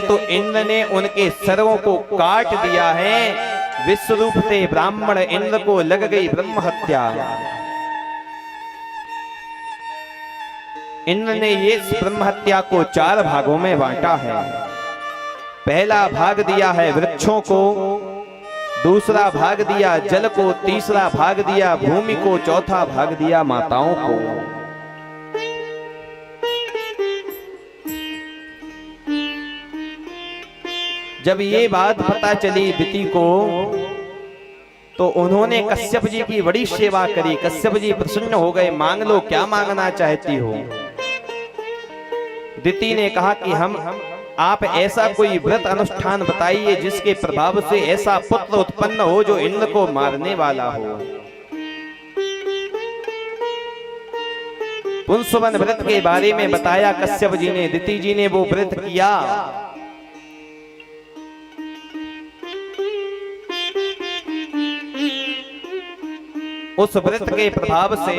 तो इंद्र ने उनके सरवों को काट दिया है। विश्वरूप थे ब्राह्मण, इंद्र को लग गई ब्रह्म हत्या। इंद्र ने ये ब्रह्म हत्या को 4 भागों में बांटा है। पहला भाग दिया है वृक्षों को, दूसरा भाग दिया जल को, तीसरा भाग दिया भूमि को, चौथा भाग दिया माताओं को। जब ये बात पता चली दिति को तो उन्होंने कश्यप जी की बड़ी सेवा करी। कश्यप जी प्रसन्न हो गए, मांग लो, क्या मांगना चाहती हो। दिति ने कहा कि आप ऐसा कोई व्रत अनुष्ठान बताइए जिसके प्रभाव से ऐसा पुत्र उत्पन्न हो जो इंद्र को मारने वाला हो। पुंसवन व्रत के बारे में बताया कश्यप जी ने। दिति जी ने वो व्रत किया। उस व्रत के प्रभाव से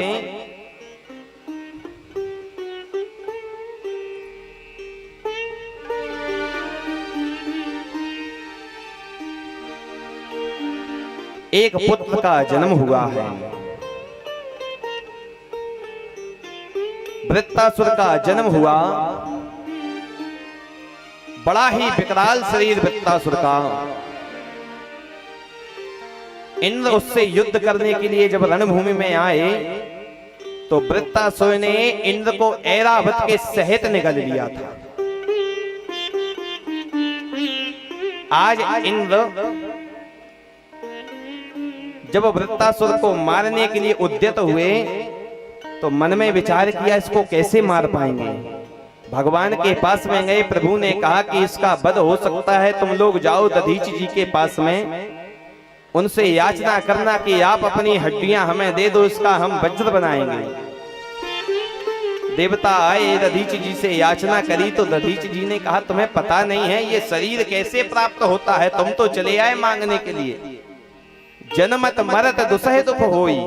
एक पुत्र का जन्म हुआ है। वृत्तासुर का जन्म हुआ। बड़ा ही विकराल शरीर वृत्तासुर का। इंद्र उससे युद्ध करने के लिए जब रणभूमि में आए तो वृत्तासुर ने इंद्र को ऐरावत के सहित निगल लिया था। आज इंद्र जब वृत्तासुर को मारने के लिए उद्यत हुए तो मन में विचार किया इसको कैसे मार पाएंगे। भगवान के पास में गए। प्रभु ने कहा कि इसका वध हो सकता है, तुम लोग जाओ दधीच जी के पास में, उनसे याचना करना कि आप अपनी हड्डियां हमें दे दो, इसका हम वज्र बनाएंगे। देवता आए, दधीच जी से याचना करी तो दधीच जी ने कहा तुम्हें पता नहीं है ये शरीर कैसे प्राप्त होता है, तुम तो चले आए मांगने के लिए। जन्मत मरत दुसह दुख होई।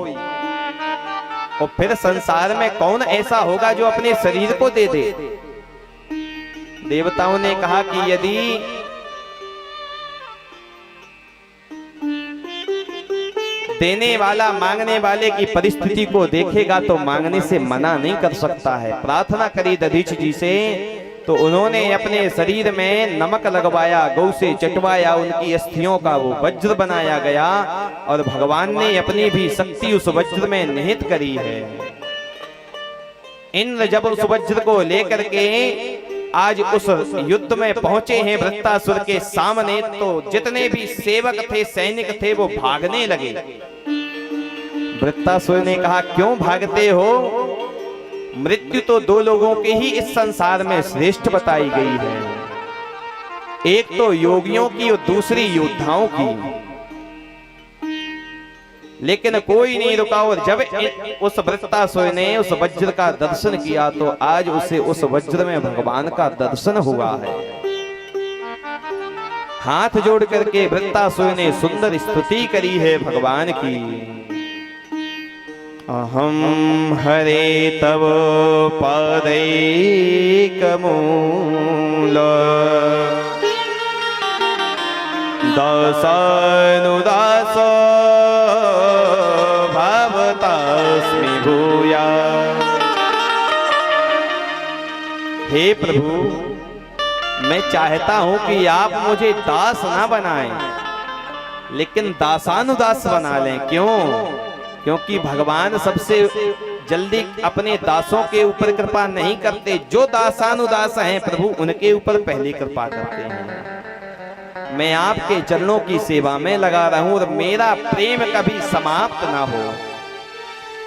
और फिर संसार में कौन ऐसा होगा जो अपने शरीर को दे दे। देवताओं ने कहा कि यदि देने वाला मांगने वाले की परिस्थिति को देखेगा तो मांगने से मना नहीं कर सकता है। प्रार्थना करी दधीच जी से तो उन्होंने अपने शरीर में नमक लगवाया, गौ से चटवाया, उनकी अस्थियों का वो वज्र बनाया गया और भगवान ने अपनी भी शक्ति उस वज्र में निहित करी है। इंद्र जब उस वज्र को लेकर के आज उस युद्ध में पहुंचे हैं वृत्तासुर के सामने तो जितने भी सेवक थे, सैनिक थे, वो भागने लगे। वृत्तासुर ने कहा क्यों भागते हो? मृत्यु तो 2 लोगों के ही इस संसार में श्रेष्ठ बताई गई है, एक तो योगियों की और दूसरी योद्धाओं की। लेकिन कोई नहीं रुका और जब उस वृत्तासुर ने उस वज्र का दर्शन किया तो आज उसे उस वज्र में भगवान का दर्शन हुआ है। हाथ जोड़ करके वृत्तासुर ने सुंदर स्तुति करी है भगवान की। अहम हरे तव पादैकमूल दासानुदास भवतास्मि भूया। हे प्रभु, मैं चाहता हूं कि आप मुझे दास ना बनाएं, लेकिन दासानुदास बना लें। क्यों? क्योंकि भगवान सबसे जल्दी अपने दासों के ऊपर कृपा नहीं करते। जो दासानुदास हैं प्रभु उनके ऊपर पहले कृपा करते हैं। मैं आपके चरणों की सेवा में लगा रहूं और मेरा प्रेम कभी समाप्त ना हो।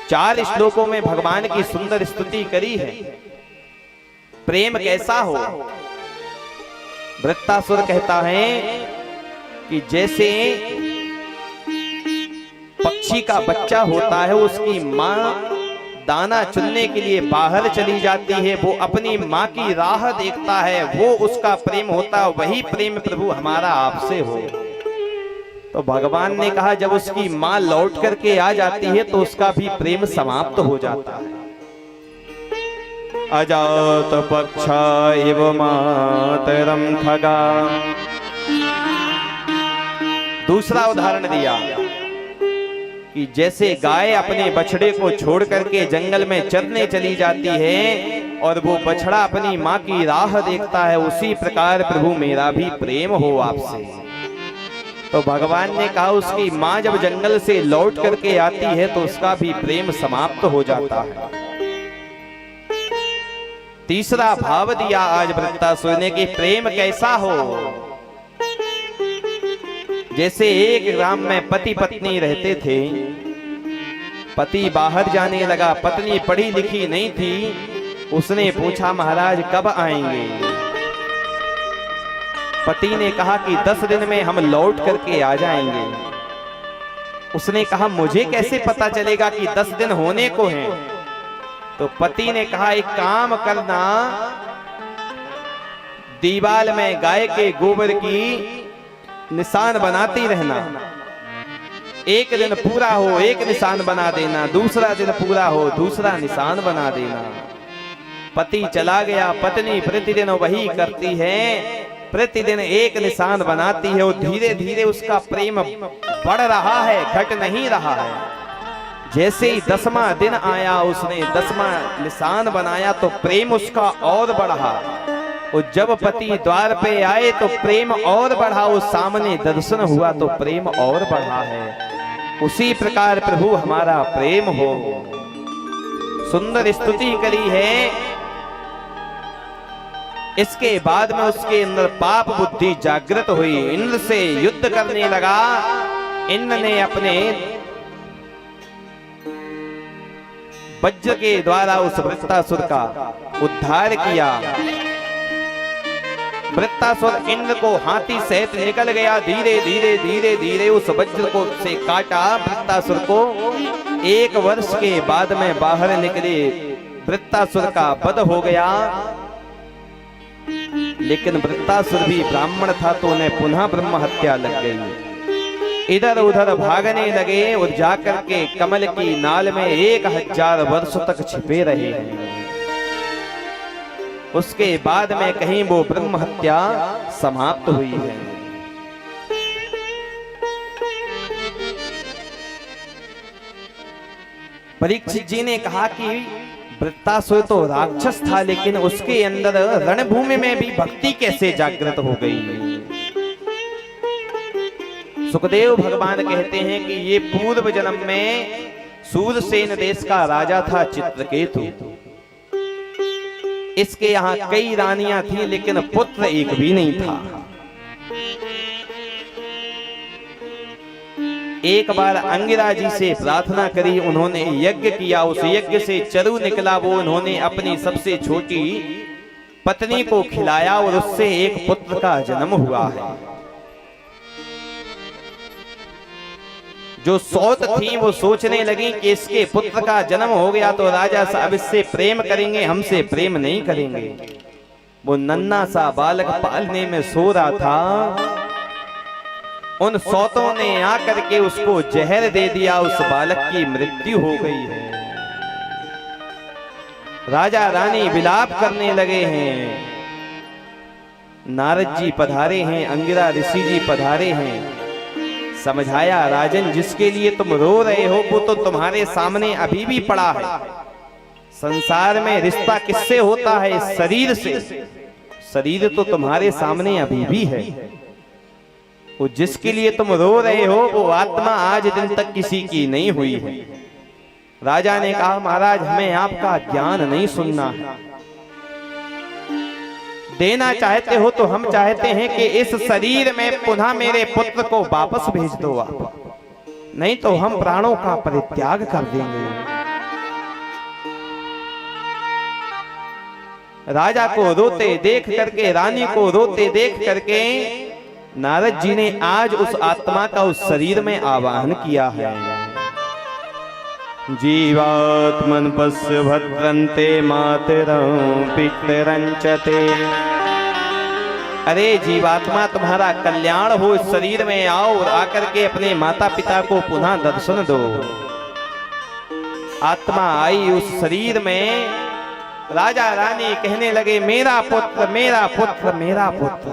4 श्लोकों में भगवान की सुंदर स्तुति करी है। प्रेम कैसा हो? वृत्तासुर कहता है कि जैसे पक्षी का बच्चा होता है, उसकी माँ दाना चुनने के लिए बाहर चली जाती है, वो अपनी माँ की राह देखता है, वो उसका प्रेम होता है। वही प्रेम प्रभु हमारा आपसे हो। तो भगवान ने कहा जब उसकी माँ लौट करके आ जाती है तो उसका भी प्रेम समाप्त हो जाता है। अजात पक्ष इव मातरम खगा। दूसरा उदाहरण दिया कि जैसे गाय अपने बछड़े को छोड़ करके जंगल में चरने चली जाती है और वो बछड़ा अपनी माँ की राह देखता है, उसी प्रकार प्रभु मेरा भी प्रेम हो आपसे। तो भगवान ने कहा उसकी माँ जब जंगल से लौट करके आती है तो उसका भी प्रेम समाप्त हो जाता है। तीसरा भाव दिया आज वृत्तासुर ने कि प्रेम कैसा हो। जैसे एक ग्राम में पति पत्नी रहते थे, पति बाहर जाने लगा, पत्नी पढ़ी लिखी नहीं थी, उसने पूछा महाराज कब आएंगे। पति ने कहा कि 10 दिन में हम लौट करके आ जाएंगे। उसने कहा मुझे कैसे पता चलेगा कि 10 दिन होने को हैं। तो पति ने कहा एक काम करना, दीवार में गाय के गोबर की निशान बनाती रहना, एक दिन पूरा हो एक निशान बना देना, दूसरा दिन पूरा हो दूसरा निशान बना देना। पति चला गया, पत्नी प्रतिदिन वही करती है, प्रतिदिन एक निशान बनाती है और धीरे धीरे उसका प्रेम बढ़ रहा है, घट नहीं रहा है। जैसे ही 10वां दिन आया, उसने 10वां निशान बनाया तो प्रेम उसका और बढ़ा। और जब पति द्वार पे आए तो प्रेम और बढ़ा, उस सामने दर्शन हुआ तो प्रेम और बढ़ा है। उसी प्रकार प्रभु हमारा प्रेम हो। सुंदर स्तुति करी है। इसके बाद में उसके अंदर पाप बुद्धि जागृत हुई, इंद्र से युद्ध करने लगा। इंद्र ने अपने वज्र के द्वारा उस वृत्तासुर का उद्धार किया। वृत्तासुर इंद्र को हाथी सहित निकल गया, धीरे धीरे धीरे धीरे उस वज्र को से काटा वृत्तासुर को। 1 वर्ष के बाद में बाहर निकले, वृत्तासुर का वध हो गया। लेकिन वृत्तासुर भी ब्राह्मण था तो उन्हें पुनः ब्रह्म हत्या लग गई। इधर उधर भागने लगे और जाकर के कमल की नाल में 1000 वर्ष तक छिपे रहे हैं। उसके बाद में कहीं वो ब्रह्म हत्या समाप्त हुई है। परीक्षित जी ने कहा कि वृत्तासुर तो राक्षस था, लेकिन उसके अंदर रणभूमि में भी भक्ति कैसे जागृत हो गई। सुखदेव भगवान कहते हैं कि ये पूर्व जन्म में सूरसेन देश का राजा था चित्रकेतु। इसके यहाँ कई रानियां थी लेकिन पुत्र एक भी नहीं था। एक बार अंगिरा जी से प्रार्थना करी, उन्होंने यज्ञ किया, उस यज्ञ से चरु निकला, वो उन्होंने अपनी सबसे छोटी पत्नी को खिलाया और उससे एक पुत्र का जन्म हुआ है। जो सौत थी वो सोचने लगी कि इसके पुत्र का जन्म हो गया तो राजा साहब इससे प्रेम करेंगे, हमसे प्रेम नहीं करेंगे। वो नन्हा सा बालक पालने में सो रहा था, उन सौतों ने आकर के उसको जहर दे दिया, उस बालक की मृत्यु हो गई है। राजा रानी विलाप करने लगे हैं। नारद जी पधारे हैं, अंगिरा ऋषि जी पधारे हैं। समझाया, राजन जिसके लिए तुम रो रहे हो वो तो तुम्हारे सामने अभी भी पड़ा है। संसार में रिश्ता किससे होता है? शरीर से। शरीर तो तुम्हारे सामने अभी भी है। वो जिसके लिए तुम रो रहे हो वो आत्मा आज दिन तक किसी की नहीं हुई है। राजा ने कहा, महाराज हमें आपका ज्ञान नहीं सुनना है। देना चाहते हो तो हम चाहते हैं कि इस शरीर में पुनः मेरे पुत्र को वापस भेज दो आप, नहीं तो हम प्राणों का परित्याग कर देंगे। राजा को रोते देख करके, रानी को रोते देख करके नारद जी ने आज उस आत्मा का उस शरीर में आवाहन किया है। जीवात्मन पश्य भद्रन्ते मातरं पितरंचते। अरे जीवात्मा तुम्हारा कल्याण हो, इस शरीर में आओ और आकर के अपने माता पिता को पुनः दर्शन दो। आत्मा आई उस शरीर में, राजा रानी कहने लगे मेरा पुत्र मेरा पुत्र मेरा पुत्र।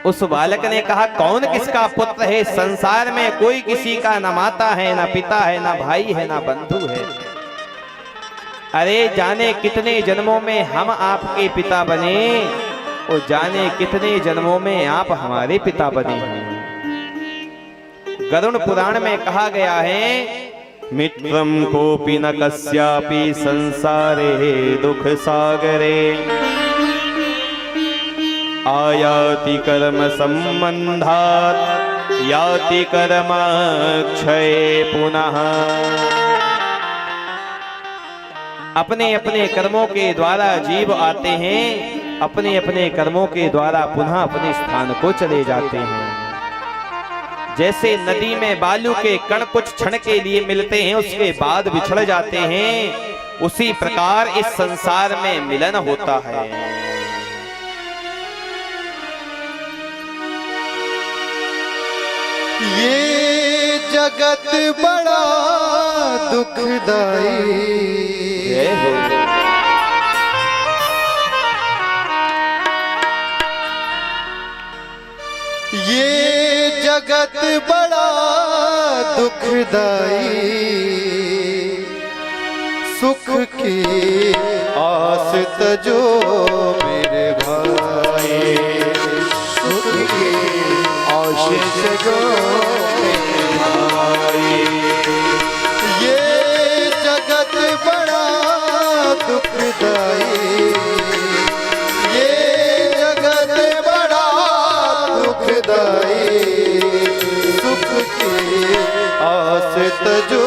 उस बालक ने कहा कौन किसका पुत्र है? संसार में कोई किसी का न माता है, न पिता है, न भाई है, न बंधु है। अरे जाने कितने जन्मों में हम आपके पिता बने, और जाने कितने जन्मों में आप हमारे पिता बने हैं। गरुड़ पुराण में कहा गया है मित्रम कोपि न कस्यापि संसारे दुख सागरे आयाति कर्म संबंधात् याति कर्म क्षय पुनः। अपने अपने कर्मों के द्वारा जीव आते हैं, अपने अपने कर्मों के द्वारा पुनः अपने स्थान को चले जाते हैं। जैसे नदी में बालू के कण कुछ क्षण के लिए मिलते हैं, उसके बाद बिछड़ जाते हैं, उसी प्रकार इस संसार में मिलन होता है। ये जगत बड़ा दुखदाई, ये जगत बड़ा दुखदाई, सुख की आस तजो मेरे भाई, सुख की आस तजो मेरे भाई। ये जगत बड़ा दुखदाई, ये जगत बड़ा दुखदाई, सुख की आस तजो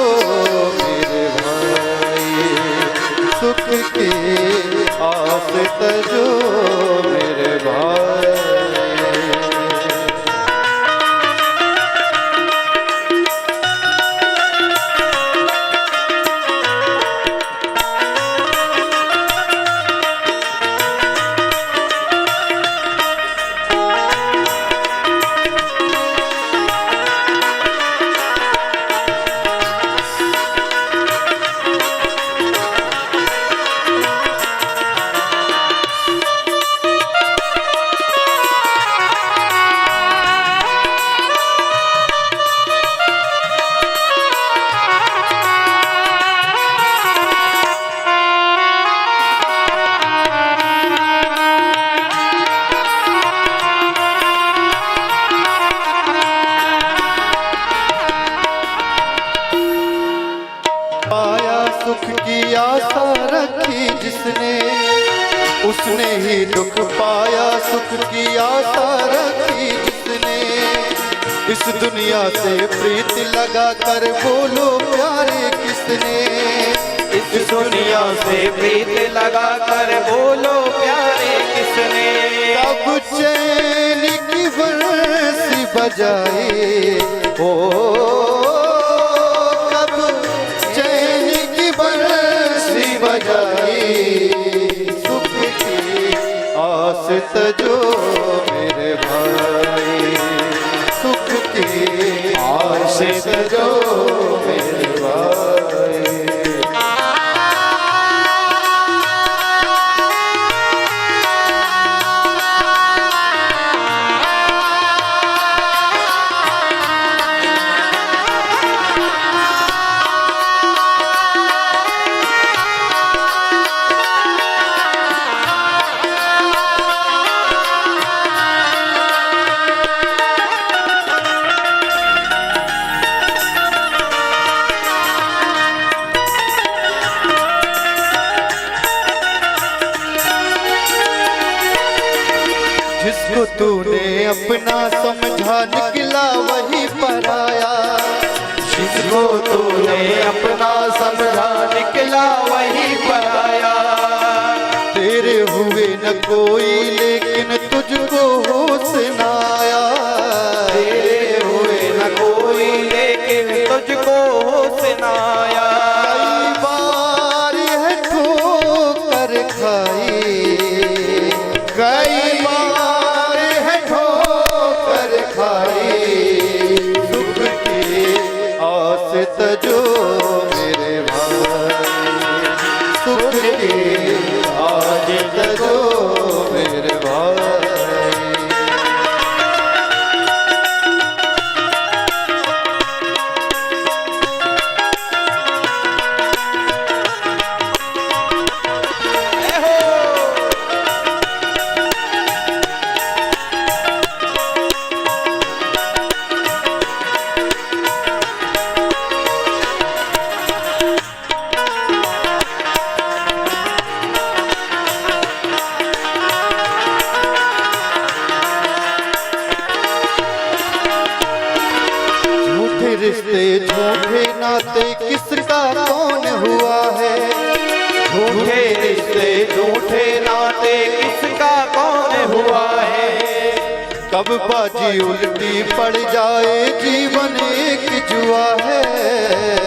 मेरे भाई, सुख की आस तजो मेरे भाई। सुख की आशा रखी जिसने, उसने ही दुख पाया। सुख की आशा रखी जिसने, इस दुनिया से प्रीत लगा कर बोलो प्यारे किसने, इस दुनिया से प्रीत लगा कर बोलो प्यारे किसने। कब चैन की बंसी बजाए ओ, सुख की आस तजो मेरे भाई, सुख की आस तजो मेरे भाई। जिसको तूने अपना समझा निकला वही पराया, जिसको तूने अपना समझा निकला वही पराया। तेरे हुए न कोई लेकिन तुझको होश न आया, तेरे हुए न कोई लेकिन तुझको होश न आया। कई बार है ठोकर खाई, कई बार है ठोकर खाई, सुख की आस तजो मेरे भाई, रिश्ते झूठे नाते किसका कौन हुआ है। झूठे रिश्ते झूठे नाते किसका कौन हुआ है। कब बाजी उल्टी पड़ जाए जीवन एक जुआ है।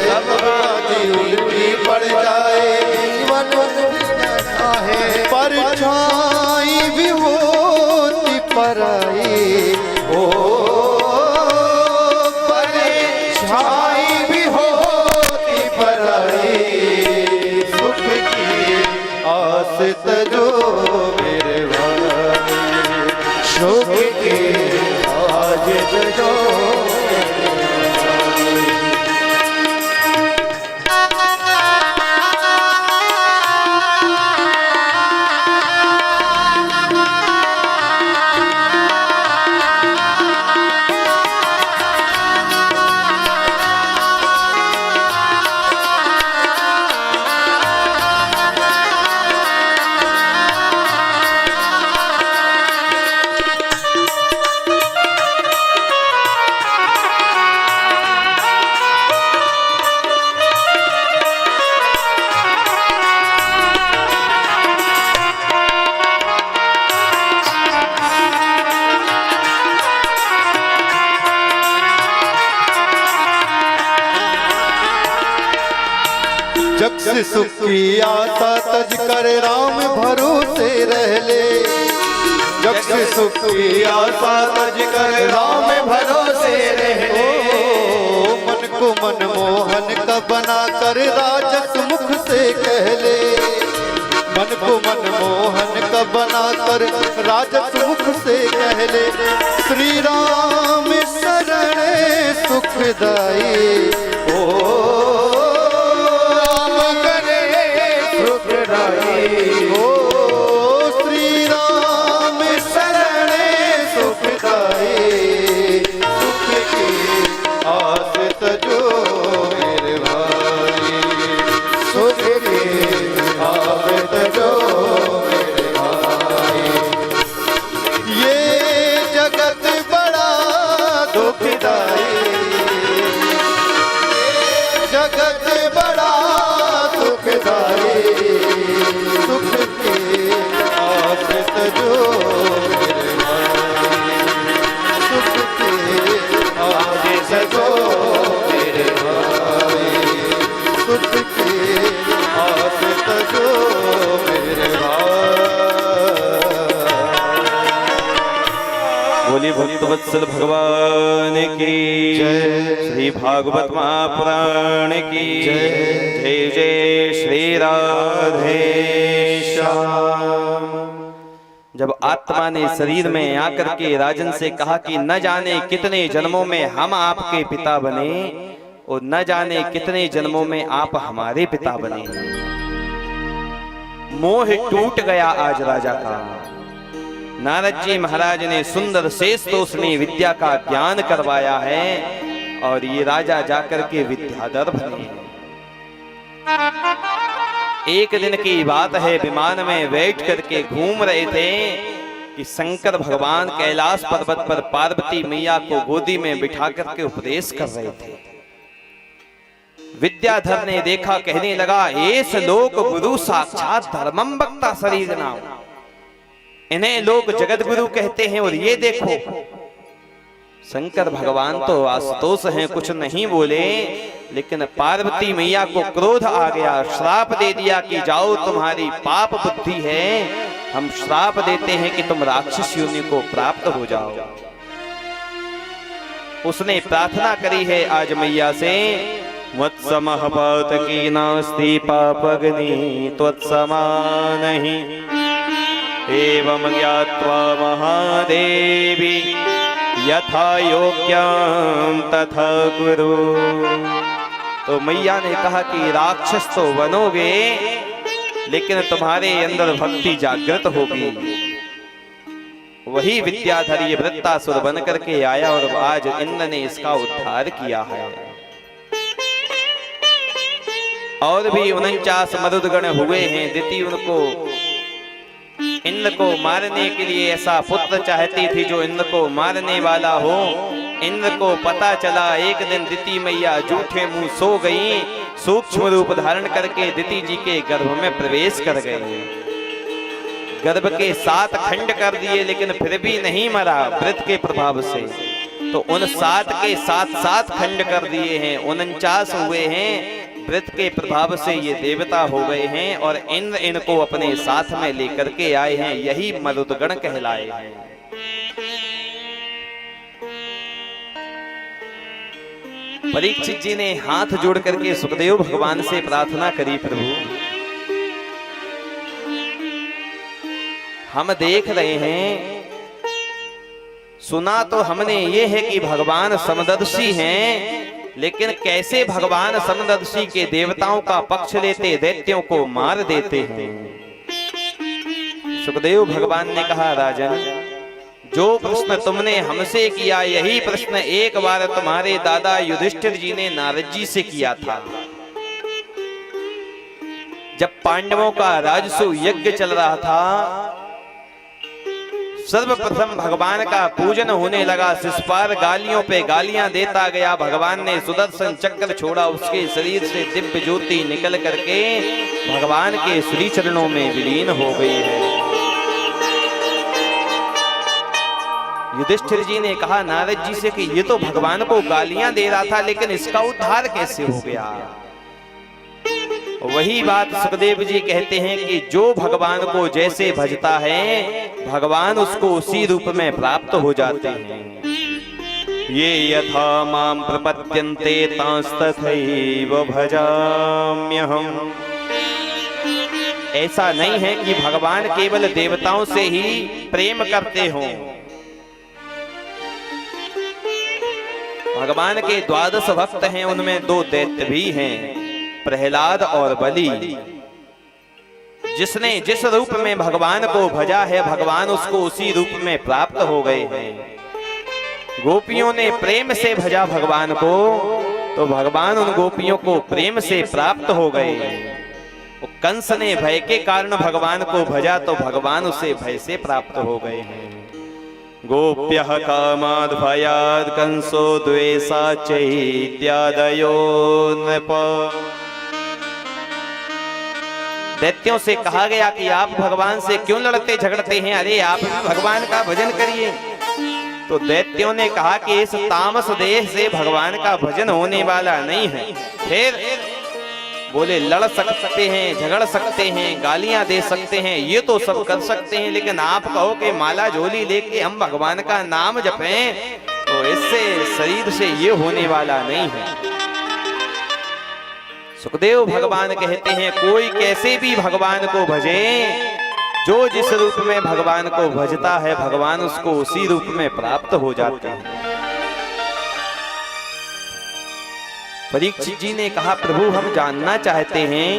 कब बाजी उल्टी पड़ जाए जीवन है। परछाई भी होती पराई, ओ परछाई भी होती पराई। सुख की आस तजो मेरे भाई, सुख की आस तजो। जग से सुख की आशा तज कर राम भरोसे रह ले। जग से सुख की आशा तज कर राम भरोसे रह ले। मन को मनमोहन का बना कर राजस मुख से कह ले। मन को मनमोहन का बना कर राजस मुख से कह ले। श्री राम शरण सुखदाई, ओ ओ श्री राम शरण सुखदाई। सुख की आस तजो मेरे भाई, सुख की आस तजो मेरे भाई। ये जगत बड़ा दुखदाई, ये जगत बड़ा दुखदाई। सुख की आस तजो मेरे भाई, सुख की आस तजो मेरे भाई, सुख की आस तजो मेरे भाई। बोली भक्तवत्सल भगवान की जय। श्री भागवत महापुराण की जय। जय जय श्री राधे श्याम। जब आत्मा ने शरीर में आकर के राजन से कहा कि न जाने कितने जन्मों में हम आपके पिता बने और न जाने कितने जन्मों में आप हमारे पिता बने, मोह टूट गया आज राजा का। नारद जी महाराज ने सुंदर शेष तोषणी विद्या का ज्ञान करवाया है और ये राजा जाकर के विद्याधर बने। एक दिन की बात है, विमान में बैठ करके घूम रहे थे कि शंकर भगवान कैलाश पर्वत पर पार्वती मैया को गोदी में बिठा करके उपदेश कर रहे थे। विद्याधर ने देखा, कहने लगा, एस लोक गुरु साक्षात धर्मम वक्ता शरीर नाम। इन्हें लोग जगत गुरु कहते हैं और ये देखो। शंकर भगवान तो आशुतोष हैं, कुछ नहीं बोले, लेकिन पार्वती मैया को क्रोध आ गया, श्राप दे दिया कि जाओ तुम्हारी पाप बुद्धि है, हम श्राप देते हैं कि तुम राक्षस योनि को प्राप्त हो जाओ। उसने प्रार्थना करी है आज मैया से, वत्समः पातकी नास्ति पापग्नि त्वत्समानहि एवं ज्ञात्वा महादेवी यथा योग्यं तथा कुरु। तो मैया ने कहा कि राक्षस तो बनोगे लेकिन तुम्हारे अंदर भक्ति जागृत होगी। वही विद्याधर ये वृत्तासुर बन करके आया और आज इंद्र ने इसका उद्धार किया है। और भी 49 मरुदगण हुए हैं। दिति उनको इंद्र को मारने के लिए ऐसा पुत्र चाहती थी जो इंद्र को मारने वाला हो, इंद्र को पता चला। एक दिन दिति मैया जूठे मुंह सो गई, सूक्ष्म रूप धारण करके दिति जी के गर्भ में प्रवेश कर गए। गर्भ के 7 खंड कर दिए, लेकिन फिर भी नहीं मरा व्रत के प्रभाव से। तो उन 7 के 7 खंड कर दिए हैं, 49 हुए हैं। व्रत के प्रभाव से ये देवता हो गए हैं और इंद्र इनको अपने साथ में लेकर के आए हैं। यही मरुदगण कहलाए हैं। परीक्षित जी ने हाथ जोड़ करके सुखदेव भगवान से प्रार्थना करी, प्रभु हम देख रहे हैं, सुना तो हमने ये है कि भगवान समदर्शी हैं, लेकिन कैसे भगवान समदर्शी के देवताओं का पक्ष लेते दैत्यों को मार देते हैं। सुखदेव भगवान ने कहा, राजन जो प्रश्न तुमने हमसे किया, यही प्रश्न एक बार तुम्हारे दादा युधिष्ठिर जी ने नारद जी से किया था। जब पांडवों का राजसू यज्ञ चल रहा था, सर्वप्रथम भगवान का पूजन होने लगा। शिष्यपाल गालियों पे गालियां देता गया। भगवान ने सुदर्शन चक्र छोड़ा, उसके शरीर से दिव्य ज्योति निकल करके भगवान के श्री चरणों में विलीन हो गई है। युधिष्ठिर जी ने कहा नारद जी से कि ये तो भगवान को गालियां दे रहा था, लेकिन इसका उद्धार कैसे हो गया। वही बात सुखदेव जी कहते हैं कि जो भगवान को जैसे भजता है, भगवान उसको उसी रूप में प्राप्त हो जाते हैं। ये यथा माम प्रपद्यन्ते तांस्तथैव भजाम्यहम्। ऐसा नहीं है कि भगवान केवल देवताओं से ही प्रेम करते हों। भगवान के 12 भक्त हैं, उनमें 2 दैत्य भी हैं, प्रहलाद और बलि। जिसने जिस रूप में भगवान को भजा है, भगवान उसको उसी रूप में प्राप्त हो गए हैं। गोपियों ने प्रेम से भजा भगवान को, तो भगवान उन गोपियों को प्रेम से प्राप्त हो गए। कंस ने भय के कारण भगवान को भजा, तो भगवान उसे भय से प्राप्त हो गए हैं। गोप्यः कामाद् भयाद् कंसो द्वेषाच्च इत्यादयो नृप। दैत्यों से कहा गया कि आप भगवान से क्यों लड़ते झगड़ते हैं, अरे आप भगवान का भजन करिए। तो दैत्यों ने कहा कि इस तामस देह से भगवान का भजन होने वाला नहीं है। फिर बोले लड़ सकते हैं, झगड़ सकते हैं, गालियां दे सकते हैं, ये तो सब कर सकते हैं, लेकिन आप कहो कि माला झोली लेके हम भगवान का नाम जपें, तो इससे शरीर से ये होने वाला नहीं है। सुखदेव भगवान कहते हैं कोई कैसे भी भगवान को भजे, जो जिस रूप में भगवान को भजता है, भगवान उसको उसी रूप में प्राप्त हो जाते हैं। परीक्षित जी ने कहा प्रभु हम जानना चाहते हैं,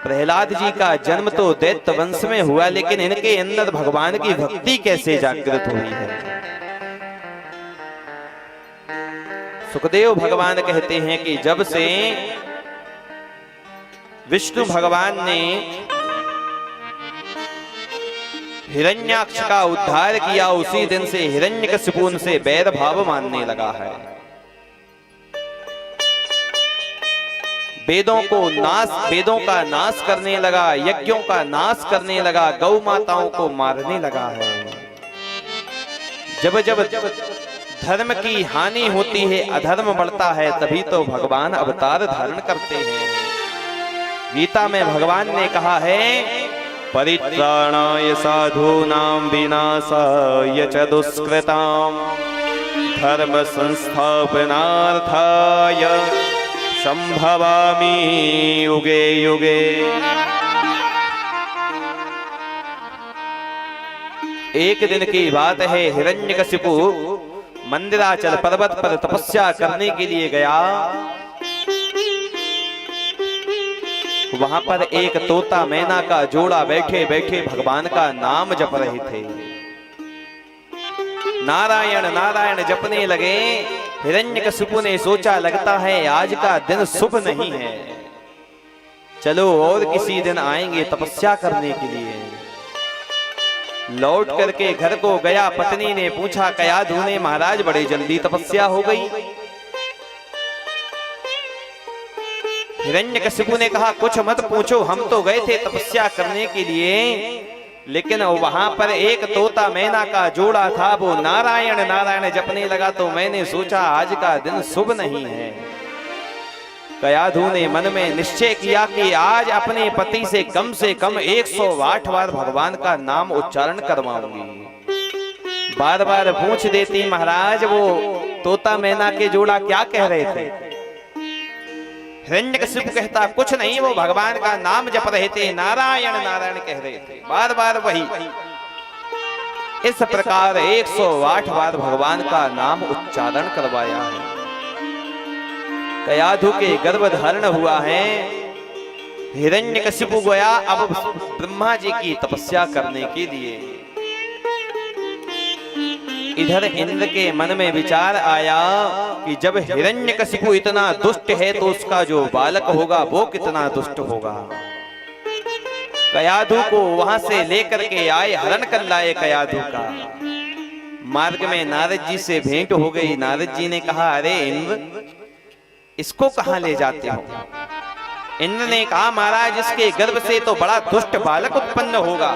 प्रहलाद जी का जन्म तो दैत्य वंश में हुआ, लेकिन इनके अंदर भगवान की भक्ति कैसे जागृत हुई है। सुखदेव भगवान कहते हैं कि जब से विष्णु भगवान ने हिरण्याक्ष का उद्धार किया, उसी दिन से हिरण्यकशिपु से बैर भाव मानने लगा है। वेदों का नाश करने लगा, यज्ञों का नाश करने लगा, गौ माताओं को मारने लगा है। जब जब धर्म की हानि होती है, अधर्म बढ़ता है, तभी तो भगवान अवतार धारण करते हैं। गीता में भगवान ने कहा है परित्राणाय साधूनां विनाशाय च दुष्कृतां धर्म संस्थापनार्थाय संभवामि युगे युगे। एक दिन की बात है, हिरण्यकशिपु मंदिराचल पर्वत पर तपस्या करने के लिए गया। वहां पर एक तोता मैना का जोड़ा बैठे बैठे भगवान का नाम जप रहे थे। नारायण नारायण जपने लगे। हिरण्यकशिपु ने सोचा लगता है आज का दिन शुभ नहीं है, चलो और किसी दिन आएंगे तपस्या करने के लिए। लौट करके घर को गया। पत्नी ने पूछा, कयाधु ने, महाराज बड़े जल्दी तपस्या हो गई। हिरण्यकशिपु ने कहा, कुछ मत पूछो, हम तो गए थे तपस्या करने के लिए, लेकिन वहां पर एक तोता मैना का जोड़ा था, वो नारायण नारायण जपने लगा, तो मैंने सोचा आज का दिन शुभ नहीं है। कयाधु ने मन में निश्चय किया कि आज अपने पति से कम 108 बार भगवान का नाम उच्चारण करवाऊंगी। बार बार पूछ देती, महाराज वो तोता मैना के जोड़ा क्या कह रहे थे? हिरण्यकशिपु कहता, कुछ नहीं, वो भगवान का नाम जप रहे थे, नारायण नारायण कह रहे थे, बार बार वही। इस प्रकार 108 बार भगवान का नाम उच्चारण करवाया है। कयाधु के गर्भ धारण हुआ है। हिरण्यकशिपु गया अब ब्रह्मा जी की तपस्या करने के लिए। इधर इंद्र के मन में विचार आया कि जब हिरण्यकशिपु इतना दुष्ट है तो उसका जो बालक होगा वो कितना दुष्ट होगा। कयाधु को वहां से लेकर के आए, हरण कर लाए कयाधु का। मार्ग में नारद जी से भेंट हो गई। नारद जी ने कहा, अरे इंद्र, इसको कहां ले जाते हो? इंद्र ने कहा, महाराज इसके गर्भ से तो बड़ा दुष्ट बालक उत्पन्न होगा।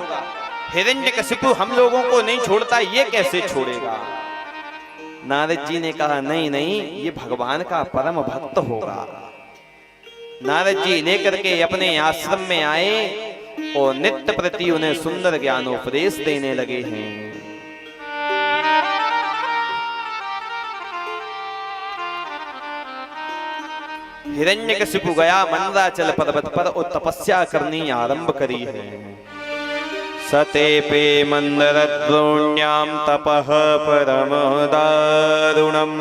हिरण्यकशिपु हम लोगों को नहीं छोड़ता, ये कैसे छोड़ेगा? नारद जी ने कहा, नहीं नहीं, ये भगवान का परम भक्त होगा। नारद जी लेकर के अपने आश्रम में आए और नित्य प्रति उन्हें सुंदर ज्ञानोपदेश देने लगे हैं। हिरण्यकशिपु गया मंदराचल पर्वत पर और तपस्या करनी आरंभ करी है। सतेपे मंदरद्रोण्यां तपः परम दारुणम्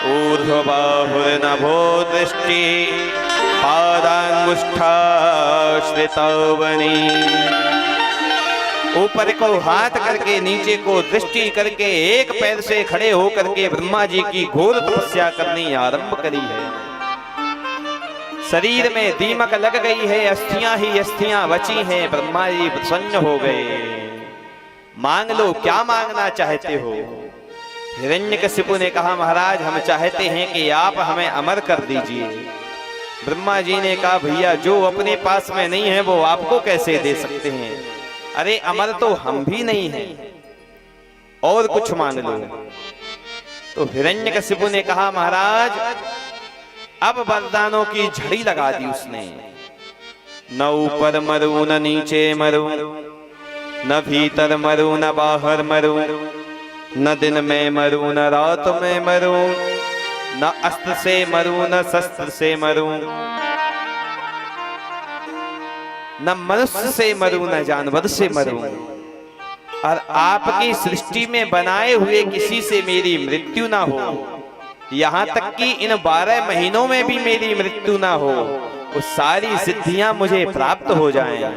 ऊर्ध्वबाहुर्नभो दृष्टि पादांगुष्ठाश्रितवनी। ऊपर को हाथ करके नीचे को दृष्टि करके एक पैर से खड़े होकर के ब्रह्मा जी की घोर तपस्या करनी आरंभ करी है। शरीर में दीमक लग गई है, अस्थियां ही अस्थियां बची हैं। ब्रह्मा जी प्रसन्न हो गए। मांग लो, क्या मांगना चाहते हो? हिरण्यकशिपु ने कहा, महाराज हम चाहते हैं कि आप हमें अमर कर दीजिए। ब्रह्मा जी ने कहा, भैया जो अपने पास में नहीं है वो आपको कैसे दे सकते हैं? अरे अमर तो हम भी नहीं हैं, और कुछ मांग लो। तो हिरण्यकशिपु ने कहा, महाराज अब वरदानों की झड़ी लगा दी उसने। न ऊपर मरू न नीचे मरू, न भीतर मरू न बाहर मरू, न दिन में मरू न रात में मरू, न अस्त्र से मरू न शस्त्र से मरू, न मनुष्य से मरू न जानवर से मरू, और आपकी सृष्टि में बनाए हुए किसी से मेरी मृत्यु ना हो। यहाँ तक कि इन 12 महीनों में भी मेरी मृत्यु ना हो, वो सारी सिद्धियां मुझे प्राप्त हो जाएं।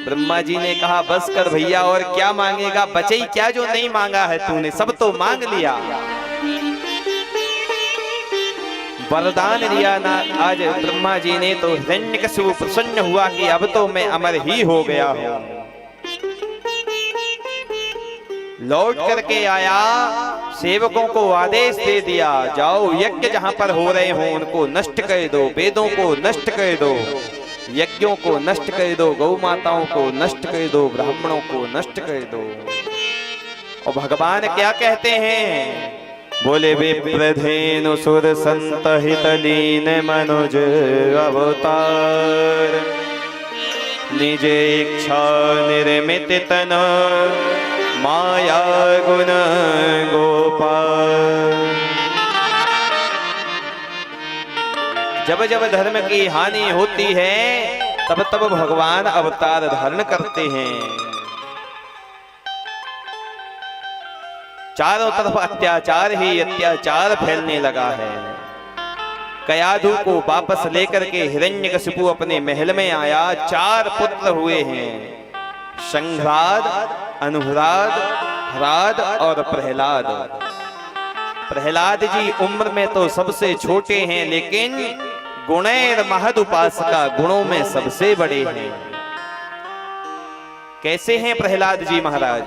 ब्रह्मा जी ने कहा, बस कर भैया, और क्या मांगेगा? बचे ही क्या जो नहीं मांगा है तूने? सब तो मांग लिया। वरदान दिया ना आज ब्रह्मा जी ने, तो हिरण्यकशिपु प्रसन्न हुआ कि अब तो मैं अमर ही हो गया हूं। लौट करके आया, सेवकों को आदेश दे दिया, जाओ यज्ञ जहां पर हो रहे हो उनको नष्ट कर दो, वेदों को नष्ट कर दो, यज्ञों को नष्ट कर दो, गौ माताओं को नष्ट कर दो, ब्राह्मणों को नष्ट कर दो। और भगवान क्या कहते हैं? बोले, विप्रधेनु सुर संत हित लीन मनुज अवतार, निज इच्छा निर्मित तन माया गुण गोपाल। जब जब धर्म की हानि होती है तब तब भगवान अवतार धारण करते हैं। चारों तरफ अत्याचार ही अत्याचार फैलने लगा है। कयाधु को वापस लेकर के हिरण्यकशिपु अपने महल में आया। 4 पुत्र हुए हैं, संघ्राद, अनुराद, हराद और प्रहलाद। प्रहलाद जी उम्र में तो सबसे छोटे हैं, लेकिन गुणैर महद उपासका, गुणों में सबसे बड़े हैं। कैसे हैं प्रहलाद जी महाराज?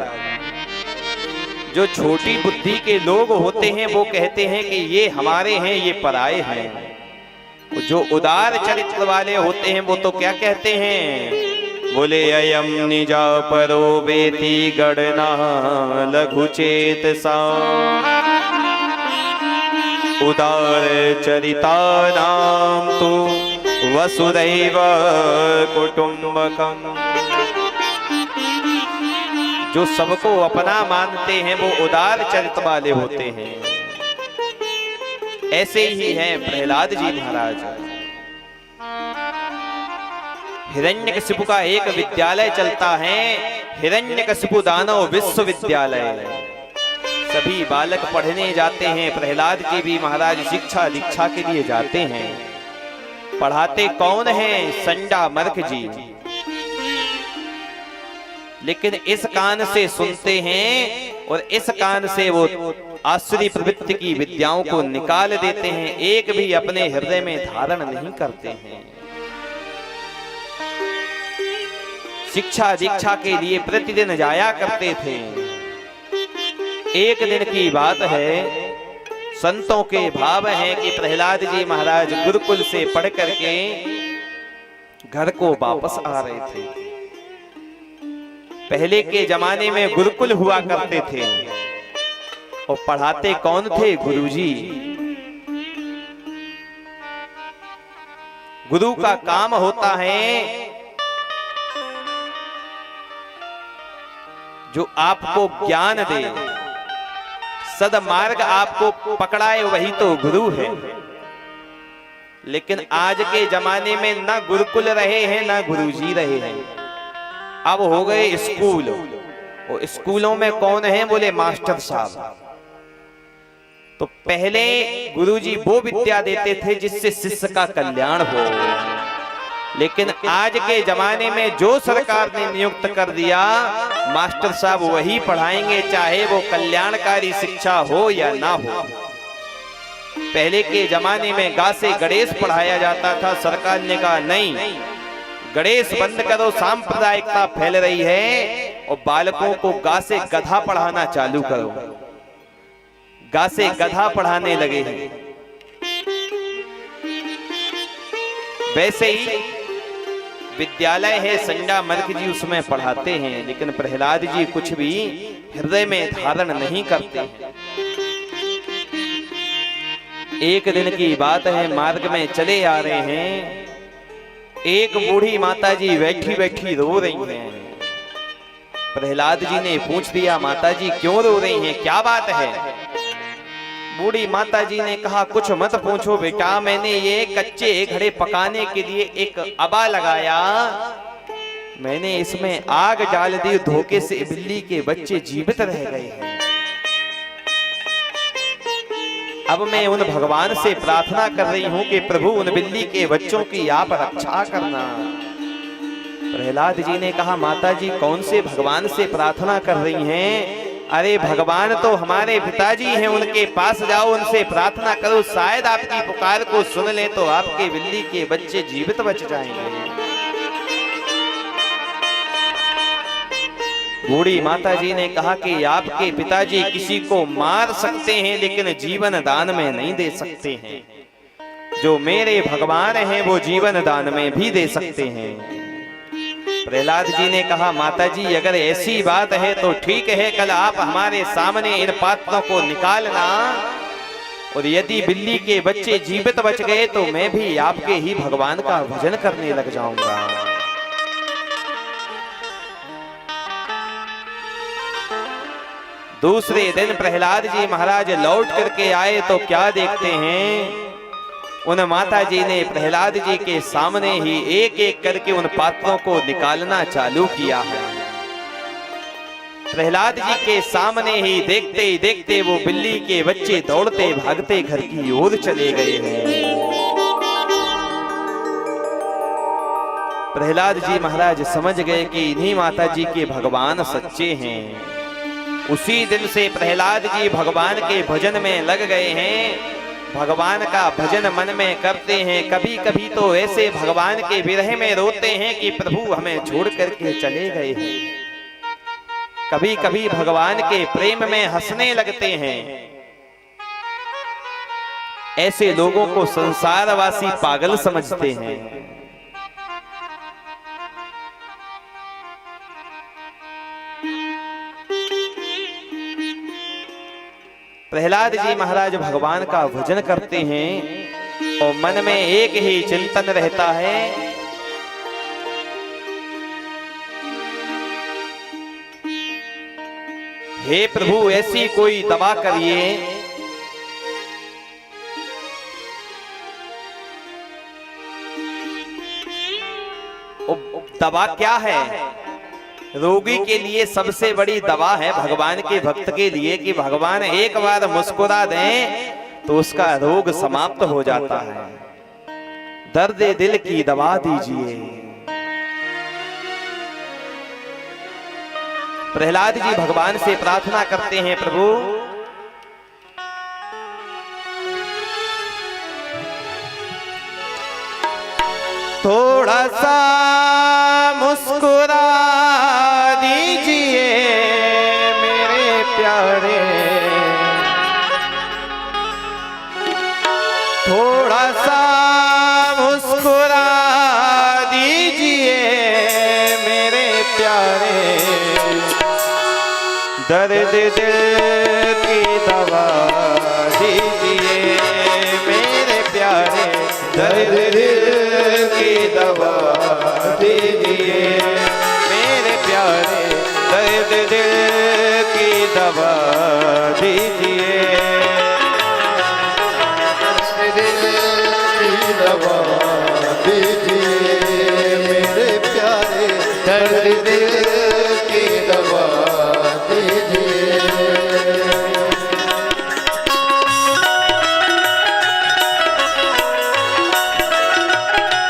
जो छोटी बुद्धि के लोग होते हैं वो कहते हैं कि ये हमारे हैं, ये पराये हैं। जो उदार चरित्र वाले होते हैं वो तो क्या कहते हैं? बोले अयम निजा परो बेति गणना लघु चेत सा उदार चरिता नाम तो वसुदैव कुटुंबकम। जो सबको अपना मानते हैं वो उदार चरित्र वाले होते हैं। ऐसे ही हैं प्रहलाद जी महाराज। हिरण्यकशिपु का एक विद्यालय चलता है, हिरण्यकशिपु दानव विश्वविद्यालय। सभी बालक पढ़ने जाते हैं, प्रहलाद जी भी महाराज शिक्षा दीक्षा के लिए जाते हैं। पढ़ाते कौन हैं? संडा मर्क जी। लेकिन इस कान से सुनते हैं और इस कान से वो आसुरी प्रवृत्ति की विद्याओं को निकाल देते हैं, एक भी अपने हृदय में धारण नहीं करते हैं। शिक्षा दीक्षा के लिए प्रतिदिन जाया करते थे। एक दिन की बात है, संतों के भाव है कि प्रहलाद जी महाराज गुरुकुल से पढ़ करके घर को वापस आ रहे थे। पहले के जमाने में गुरुकुल हुआ करते थे और पढ़ाते कौन थे? गुरुजी। गुरु का काम होता है जो आपको ज्ञान दे, सदमार्ग आपको पकड़ाए, वही तो गुरु है। लेकिन आज के जमाने में ना गुरुकुल रहे हैं ना गुरुजी रहे हैं। अब हो गए स्कूल, और स्कूलों में कौन है? बोले मास्टर साहब। तो पहले गुरुजी वो विद्या देते थे जिससे शिष्य का कल्याण हो, लेकिन आज के जमाने में जो सरकार ने नियुक्त कर दिया, मास्टर साहब वही पढ़ाएंगे, चाहे वो कल्याणकारी शिक्षा हो या ना हो। पहले के जमाने में गा से गणेश पढ़ाया जाता था, सरकार ने कहा नहीं, गणेश बंद करो, सांप्रदायिकता फैल रही है, और बालकों को गा से गधा पढ़ाना चालू करो। गा से गधा पढ़ाने लगे हैं। वैसे ही विद्यालय है संडा मर्क जी, उसमें पढ़ाते हैं, लेकिन प्रहलाद जी कुछ भी हृदय में धारण नहीं करते हैं। एक दिन की बात है, मार्ग में चले आ रहे हैं, एक बूढ़ी माता जी बैठी बैठी रो रही हैं। प्रहलाद जी ने पूछ दिया, माता जी क्यों रो रही हैं, क्या बात है? बूढ़ी माता जी ने कहा, कुछ मत पूछो बेटा, मैंने ये कच्चे घड़े पकाने के लिए एक अबा लगाया, मैंने इसमें आग डाल दी, धोखे से बिल्ली के बच्चे जीवित रह गए हैं। अब मैं उन भगवान से प्रार्थना कर रही हूं कि प्रभु उन बिल्ली के बच्चों की आप रक्षा करना। प्रहलाद जी ने कहा, माता जी कौन से भगवान से प्रार्थना कर रही हैं? अरे भगवान तो हमारे पिताजी हैं, उनके पास जाओ, उनसे प्रार्थना करो, शायद आपकी पुकार को सुन ले तो आपके बिल्ली के बच्चे जीवित बच जाएंगे। बूढ़ी माता जी ने कहा कि आपके पिताजी किसी को मार सकते हैं लेकिन जीवन दान में नहीं दे सकते हैं। जो मेरे भगवान हैं वो जीवन दान में भी दे सकते हैं। प्रहलाद जी ने कहा, माता जी अगर ऐसी बात है तो ठीक है, कल आप हमारे सामने इन पात्रों को निकालना, और यदि बिल्ली के बच्चे जीवित बच गए तो मैं भी आपके ही भगवान का भजन करने लग जाऊंगा। दूसरे दिन प्रहलाद जी महाराज लौट करके आए तो क्या देखते हैं, उन माता जी ने प्रहलाद जी के सामने ही एक एक करके उन पात्रों को निकालना चालू किया है। प्रहलाद जी के सामने ही देखते ही देखते वो बिल्ली के बच्चे दौड़ते भागते घर की ओर चले गए हैं। प्रहलाद जी महाराज समझ गए कि इन्हीं माता जी के भगवान सच्चे हैं। उसी दिन से प्रहलाद जी भगवान के भजन में लग गए हैं, भगवान का भजन मन में करते हैं। कभी कभी तो ऐसे भगवान के विरह में रोते हैं कि प्रभु हमें छोड़ करके चले गए हैं। कभी कभी भगवान के प्रेम में हंसने लगते हैं। ऐसे लोगों को संसारवासी पागल समझते हैं। प्रहलाद जी महाराज भगवान का भजन करते हैं और मन में एक ही चिंतन रहता है, हे प्रभु ऐसी कोई दवा करिए दवा क्या है? रोगी के लिए सबसे बड़ी दवा है भगवान के भक्त के लिए कि भगवान एक बार मुस्कुरा दें तो उसका रोग समाप्त हो जाता है। दर्द दिल की दवा दीजिए। प्रहलाद जी भगवान से प्रार्थना करते हैं, प्रभु थोड़ा सा मुस्कुरा दीजिए मेरे प्यारे, थोड़ा सा मुस्कुरा दीजिए मेरे प्यारे, दर्द दिल की दवा दीजिए मेरे प्यारे, दर्द दिल की दवा दीजिए मेरे प्यारे, दर्द दिल की दवा दीजिए, दिल की दवा दीजिए मेरे प्यारे, दर्द दिल की दवा दीजिए।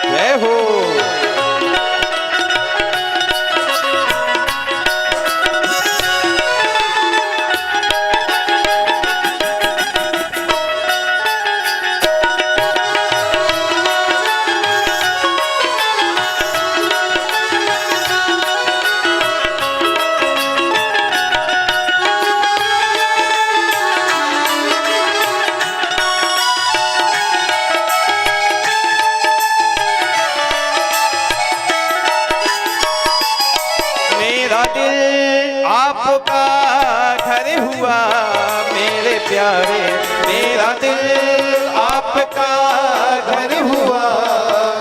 जय हो। आपका घर हुआ मेरे प्यारे, मेरा दिल आपका घर हुआ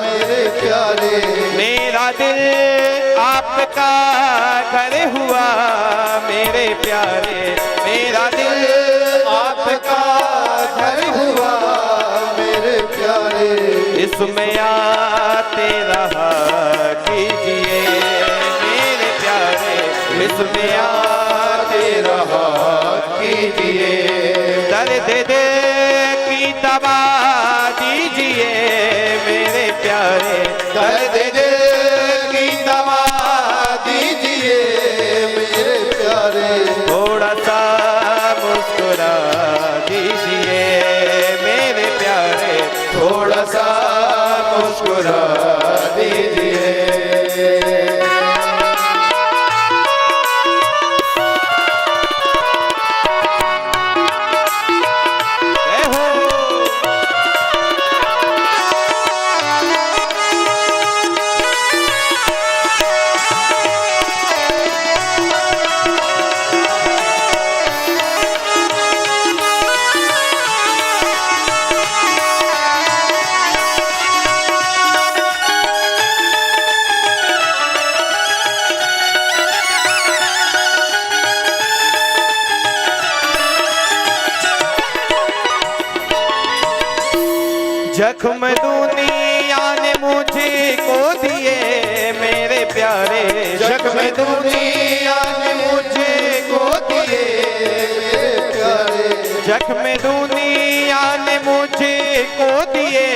मेरे प्यारे, मेरा दिल आपका घर हुआ मेरे प्यारे, मेरा दिल आपका घर हुआ मेरे प्यारे, इसमें आते रहा कीजिए मेरे प्यारे, इसमें आते रहा कीजिए, दर्द दिल की दवा दीजिए मेरे प्यारे, दर्द दिल की दवा दीजिए मेरे प्यारे, थोड़ा सा मुस्कुरा दीजिए मेरे प्यारे, थोड़ा सा मुस्कुरा दीजिए। जख्म दुनिया ने मुझे को दिए मेरे प्यारे, जख्म दुनिया ने मुझे को दिए मेरे प्यारे, जख्म दुनिया ने मुझे को दिए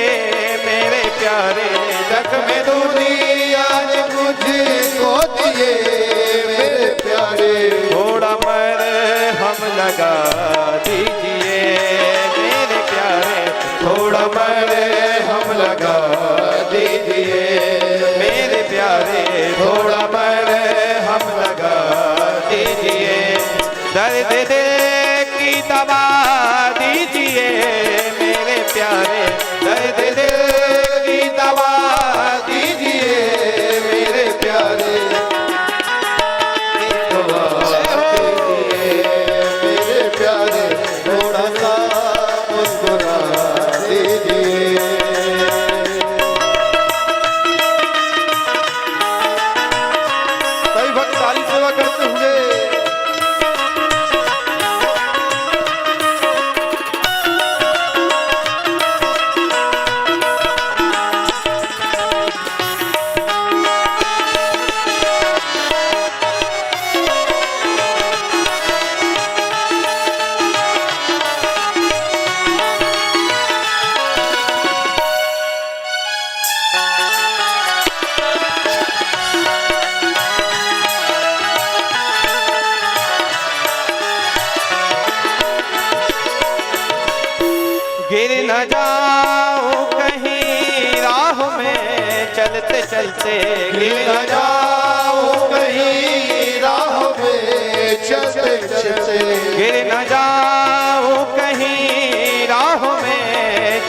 मेरे प्यारे, जख्म दुनिया ने मुझे को दिए मेरे प्यारे, थोड़ा मरहम लगा दीजिए मेरे प्यारे, थोड़ा मरहम लगा दीजिए मेरे प्यारे, थोड़ा मरहम लगा दीजिए दर्द दिल की दवा दीजिए मेरे प्यारे, दर्द दिल की दवा दीजिए मेरे प्यारे, दवा दीजिए मेरे प्यारे, थोड़ा सा मुस्कुरा दीजिए। सभी भक्त ताली सेवा करते हुए गिर न जाऊं कहीं राह में चलते चलते, गिर न जाऊं कहीं राह में चलते चलते, गिर न जाऊं कहीं राह में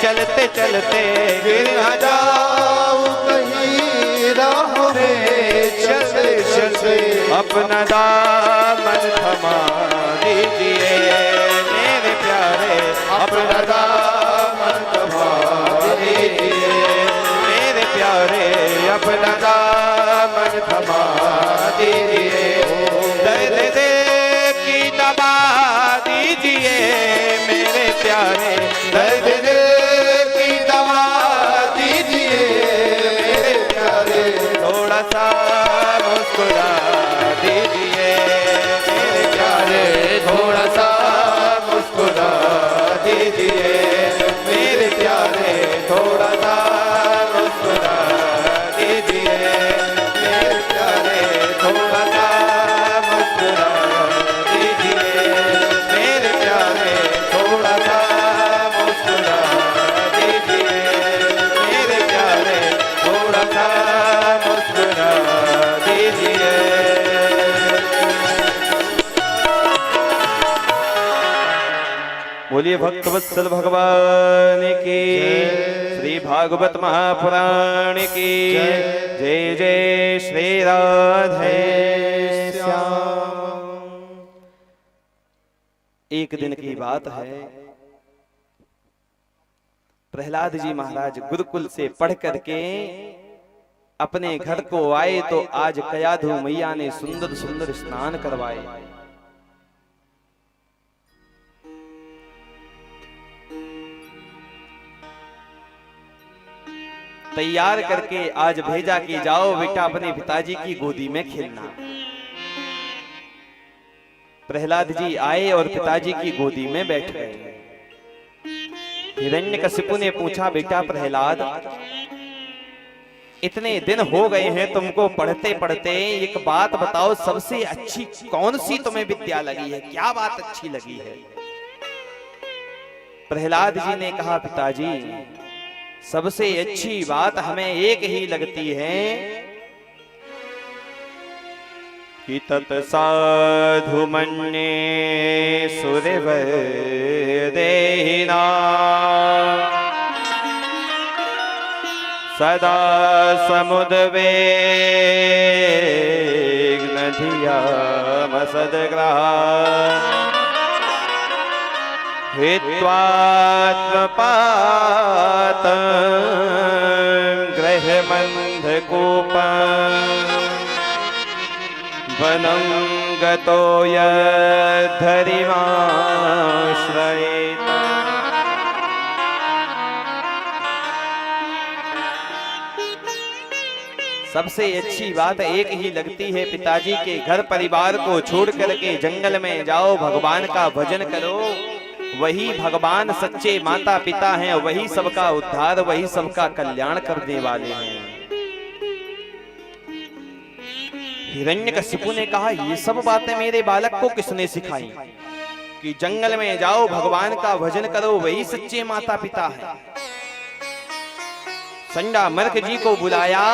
चलते चलते, गिर न जाऊं कहीं राह में चलते चलते, अपना दामन थमा दीजिए मेरे प्यारे, अपना दामन थमा दीजिए मेरे प्यारे, अपना दामन थमा दीजिए, दर्द दिल की दवा दीजिए मेरे प्यारे, दर्द दिल की दवा दीजिए मेरे प्यारे, थोड़ा सा मुस्कुरा दीजिए मेरे प्यारे, थोड़ा सा मुस्कुरा दीजिए मेरे प्यारे, थोड़ा सा मुस्कुरा दीजिए मेरे प्यारे, थोड़ा सा मुस्कुरा दीजिए मेरे प्यारे, थोड़ा सा मुस्कुरा दीजिए मेरे प्यारे, थोड़ा सा मुस्कुरा दीजिए। बोलिए भक्तवत्सल भगवान की, श्री भागवत महापुराण की जय जय श्री राधे श्याम। एक दिन की बात है, प्रहलाद जी महाराज गुरुकुल से पढ़ करके अपने घर को आए तो आज कयाधु मैया ने सुंदर सुंदर स्नान करवाए। तैयार करके आज भेजा कि जाओ बेटा अपने पिताजी की गोदी में खेलना। प्रहलाद जी आए और पिताजी की गोदी में बैठ गए। हिरण्यकशिपु ने पूछा, बेटा प्रहलाद, इतने दिन हो गए हैं तुमको पढ़ते पढ़ते, एक बात बताओ, सबसे अच्छी कौन सी तुम्हें विद्या लगी है? क्या बात अच्छी लगी है? प्रहलाद जी ने कहा, पिताजी सबसे अच्छी बात हमें एक ही लगती है कि तत्साधु मन्ये सुरवर देहिना सदा समुद्वेग नधिया मसदग्रहा हित्वात्मपात गृहमन्धकूपम् वनं गतो यद्धरिमाश्रयेत। सबसे अच्छी बात एक ही लगती है, पिताजी के घर परिवार को छोड़ करके जंगल में जाओ, भगवान का भजन करो। वही भगवान सच्चे माता पिता हैं, वही सबका उद्धार, वही सबका कल्याण करने वाले हैं। हिरण्यकशिपु ने कहा, ये सब बातें मेरे बालक को किसने सिखाई कि जंगल में जाओ, भगवान का भजन करो, वही सच्चे माता पिता हैं। संडा मर्क जी को बुलाया,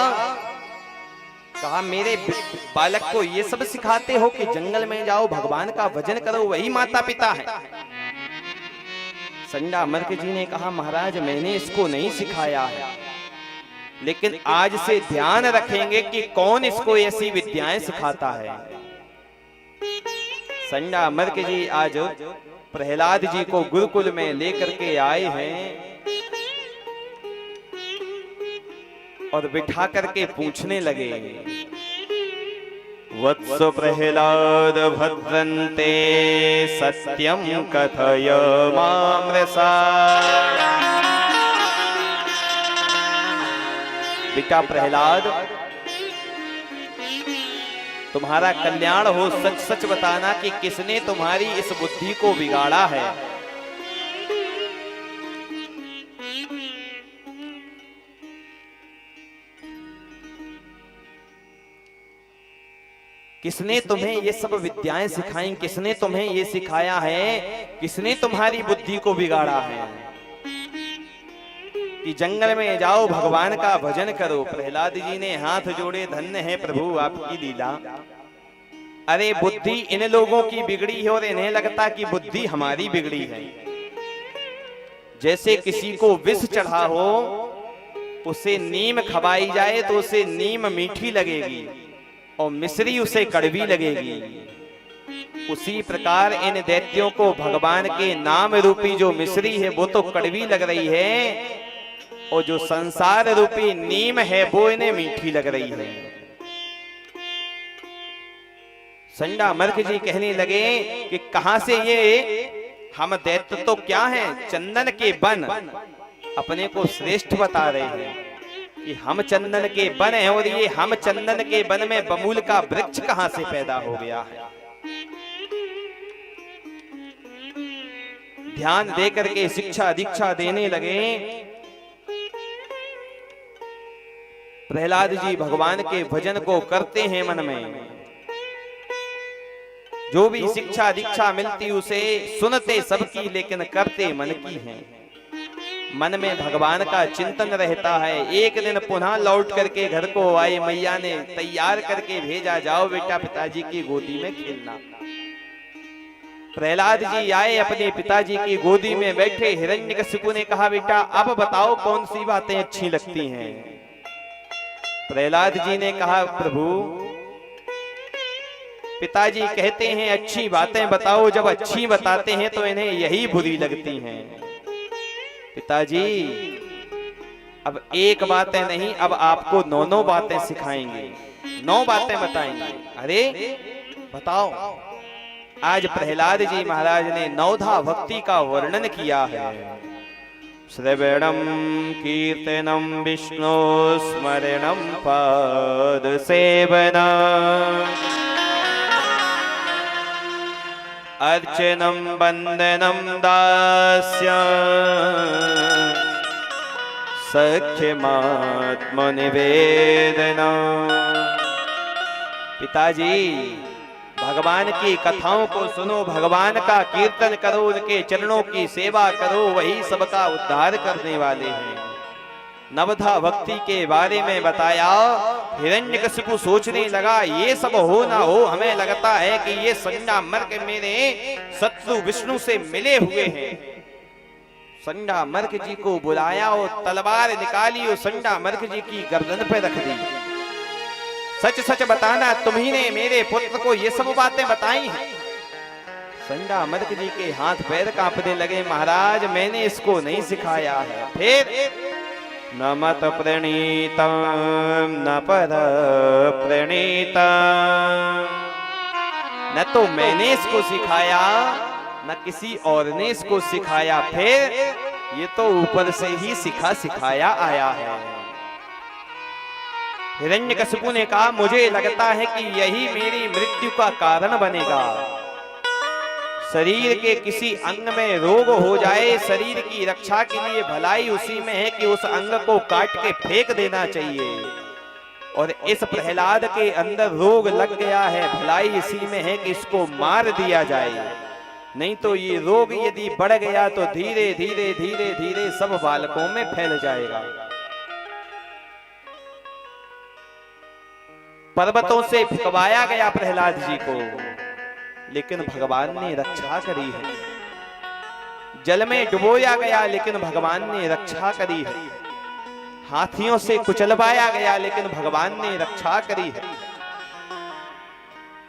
कहा मेरे बालक को ये सब सिखाते हो कि जंगल में जाओ, भगवान का भजन करो, वही माता पिता है। संडा मर्क जी ने कहा महाराज मैंने इसको नहीं सिखाया है, लेकिन आज से ध्यान रखेंगे कि कौन इसको ऐसी विद्याएं सिखाता है। संडा मर्क जी आज प्रहलाद जी को गुरुकुल में लेकर के आए हैं और बिठा करके पूछने लगे, वत्स प्रहलाद भद्रन्ते सत्यम कथय मामृषा। बेटा प्रहलाद, तुम्हारा कल्याण हो, सच सच बताना कि किसने तुम्हारी इस बुद्धि को बिगाड़ा है। किसने तुम्हें ये सब विद्याएं सिखाई, किसने तुम्हें ये सिखाया है, किसने तुम्हारी बुद्धि को बिगाड़ा है कि जंगल में जाओ भगवान का भजन करो। प्रहलाद जी ने हाथ जोड़े, धन्य है प्रभु आपकी लीला। अरे बुद्धि इन लोगों की बिगड़ी है और इन्हें लगता कि बुद्धि हमारी बिगड़ी है। जैसे किसी को विष चढ़ा हो, उसे नीम खवाई जाए तो उसे नीम मीठी लगेगी और मिश्री उसे कड़वी लगेगी। उसी प्रकार इन दैत्यों को भगवान के नाम रूपी जो मिश्री है वो तो कड़वी लग रही है, और जो संसार रूपी नीम है वो इन्हें मीठी लग रही है। संडा मर्क जी कहने लगे कि कहां से ये हम दैत्य तो क्या हैं, चंदन के बन अपने को श्रेष्ठ बता रहे हैं कि हम चंदन के बन हैं, और ये हम चंदन के बन में बबूल का वृक्ष कहां से पैदा हो गया है। ध्यान दे करके शिक्षा दीक्षा देने लगे। प्रहलाद जी भगवान के भजन को करते हैं मन में, जो भी शिक्षा दीक्षा मिलती उसे सुनते सबकी, लेकिन करते मन की है। मन में भगवान का चिंतन रहता है। एक दिन पुनः लौट करके घर को आए, मैया ने तैयार करके भेजा, जाओ बेटा पिताजी की गोदी में खेलना। प्रहलाद जी आए, अपने पिताजी की गोदी में बैठे। हिरण्यकशिपु ने कहा बेटा अब बताओ कौन सी बातें अच्छी लगती हैं। प्रहलाद जी ने कहा प्रभु पिताजी कहते हैं अच्छी बातें बताओ, जब अच्छी बताते हैं तो इन्हें यही बुरी लगती हैं। पिताजी अब एक बातें नहीं, अब आपको 9 बातें सिखाएंगे, 9 बातें बताएंगे। अरे बताओ। आज प्रहलाद जी महाराज ने 9धा भक्ति का वर्णन किया है। श्रवणम कीर्तनम विष्णु स्मरणम पाद सेवना अर्चनम वंदनम दास्यम् सख्यमात्म निवेदना। पिताजी भगवान की कथाओं को सुनो, भगवान का कीर्तन करो, उनके चरणों की सेवा करो, वही सबका उद्धार करने वाले हैं। 9धा भक्ति के बारे में बताया। हिरण्यकशिपु सोचने लगा ये सब हो ना हो, हमें लगता है कि ये संडा मर्क मेरे शत्रु विष्णु से मिले हुए हैं। संडा मर्क जी को बुलाया और तलवार निकाली और संडा मर्क जी की गर्दन पे रख दी। सच सच बताना तुम्ही ने मेरे पुत्र को ये सब बातें बताई हैं। संडा मर्क जी के हाथ पैर कांपने लगे, महाराज मैंने इसको नहीं सिखाया है। फिर न मत प्रणीतम न पर प्रणीतम, न तो मैंने इसको सिखाया न किसी और ने इसको सिखाया, फिर ये तो ऊपर से ही सिखाया आया है। हिरण्यकशिपु ने कहा मुझे लगता है कि यही मेरी मृत्यु का कारण बनेगा। शरीर के किसी अंग में रोग हो जाए, शरीर की रक्षा के लिए भलाई उसी में है कि उस अंग को काट के फेंक देना चाहिए, और इस प्रहलाद के अंदर रोग लग गया है, भलाई इसी में है कि इसको मार दिया जाए। नहीं तो ये रोग यदि बढ़ गया तो धीरे धीरे धीरे धीरे सब बालकों में फैल जाएगा। पर्वतों से फेंकवाया गया प्रहलाद जी को, लेकिन भगवान ने रक्षा करी है। जल में डुबोया गया, लेकिन भगवान ने रक्षा करी है। हाथियों से कुचलवाया गया, लेकिन भगवान ने रक्षा करी है।